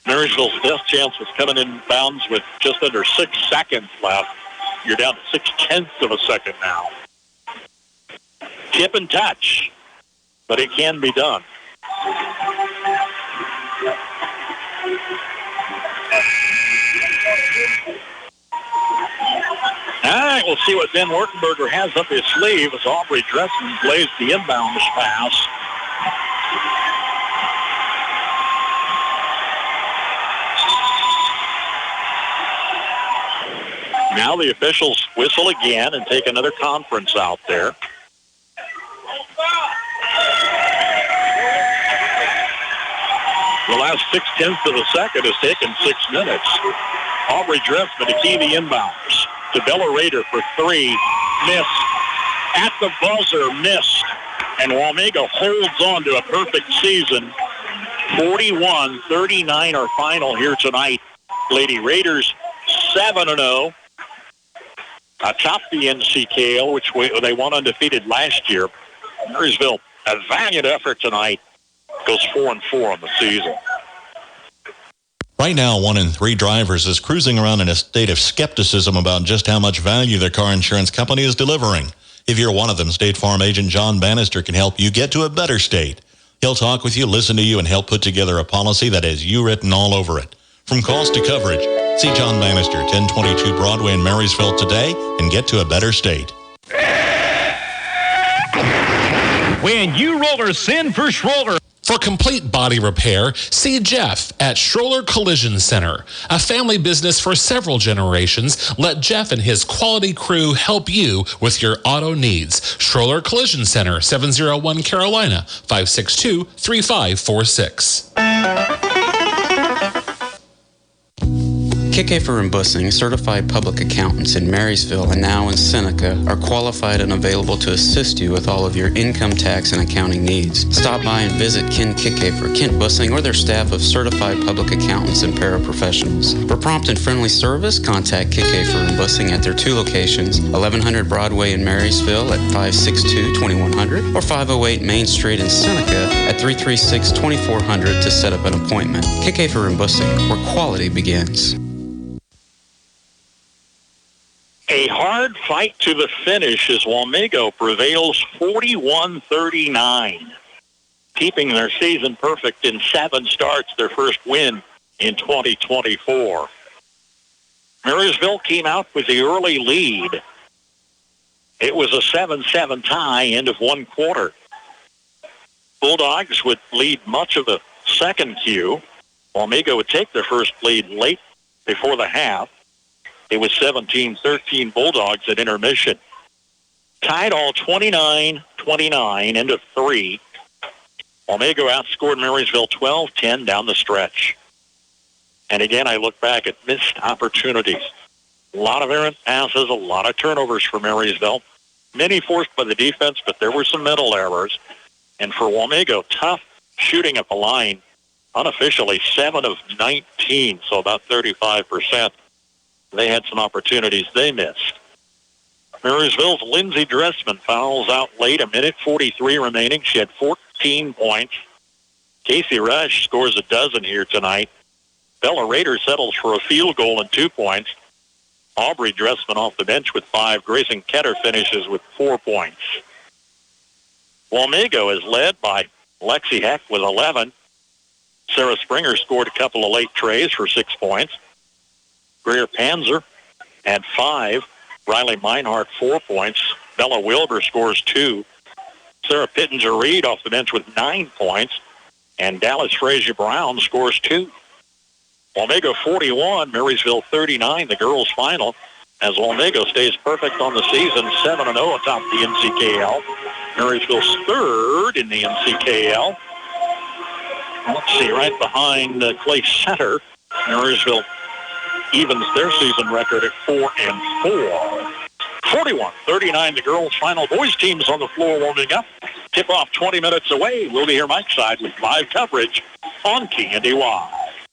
Marysville's best chance was coming in bounds with just under 6 seconds left. You're down to 0.6 of a second now. Tip and touch, but it can be done. All right, we'll see what Ben Wertenberger has up his sleeve as Aubrey Dressman plays the inbounds pass. Now the officials whistle again and take another conference out there. The last 0.6 of a second has taken 6 minutes. Aubrey Dressman to key the inbounds. To Bella Rader for 3. Missed. At the buzzer, missed. And Wamego holds on to a perfect season. 41-39 our final here tonight. Lady Raiders 7-0. Atop the NCKL, which they won undefeated last year. Marysville, a valiant effort tonight. Goes 4-4 on the season. Right now, 1 in 3 drivers is cruising around in a state of skepticism about just how much value their car insurance company is delivering. If you're one of them, State Farm agent John Bannister can help you get to a better state. He'll talk with you, listen to you, and help put together a policy that has you written all over it. From cost to coverage, see John Bannister, 1022 Broadway in Marysville today, and get to a better state. When you rollers send for Schroller. For complete body repair, see Jeff at Schroller Collision Center. A family business for several generations, let Jeff and his quality crew help you with your auto needs. Schroller Collision Center, 701 Carolina, 562-3546. Kickafer and Bussing, certified public accountants in Marysville and now in Seneca, are qualified and available to assist you with all of your income tax and accounting needs. Stop by and visit Ken Kickafer, Kent Bussing, or their staff of certified public accountants and paraprofessionals. For prompt and friendly service, contact Kickafer and Bussing at their 2 locations, 1100 Broadway in Marysville at 562-2100 or 508 Main Street in Seneca at 336-2400 to set up an appointment. Kickafer and Bussing, where quality begins. A hard fight to the finish as Wamego prevails 41-39. keeping their season perfect in 7 starts, their first win in 2024. Marysville came out with the early lead. It was a 7-7 tie, end of 1 quarter. Bulldogs would lead much of the second Q. Wamego would take their first lead late before the half. It was 17-13 Bulldogs at intermission. Tied all 29-29, end of 3. Wamego outscored Marysville 12-10 down the stretch. And again, I look back at missed opportunities. A lot of errant passes, a lot of turnovers for Marysville. Many forced by the defense, but there were some mental errors. And for Wamego, tough shooting at the line, unofficially 7 of 19, so about 35%. They had some opportunities they missed. Marysville's Lindsey Dressman fouls out late, a minute 43 remaining. She had 14 points. Casey Rush scores a dozen here tonight. Bella Rader settles for a field goal and 2 points. Aubrey Dressman off the bench with 5. Grayson Ketter finishes with 4 points. Wamego is led by Lexi Heck with 11. Sarah Springer scored a couple of late trays for 6 points. Greer Panzer had 5. Riley Meinhardt, 4 points. Bella Wilbur scores 2. Sarah Pittenger-Reed off the bench with 9 points. And Dallas Frazier-Brown scores 2. Wamego 41, Marysville 39, the girls' final, as Wamego stays perfect on the season, 7-0 atop the NCKL. Marysville's third in the NCKL. Let's see, right behind Clay Center, Marysville evens their season record at 4-4. 41-39, the girls' final. Boys teams on the floor warming up. Tip-off 20 minutes away. We'll be here Mike side with live coverage on KNDY.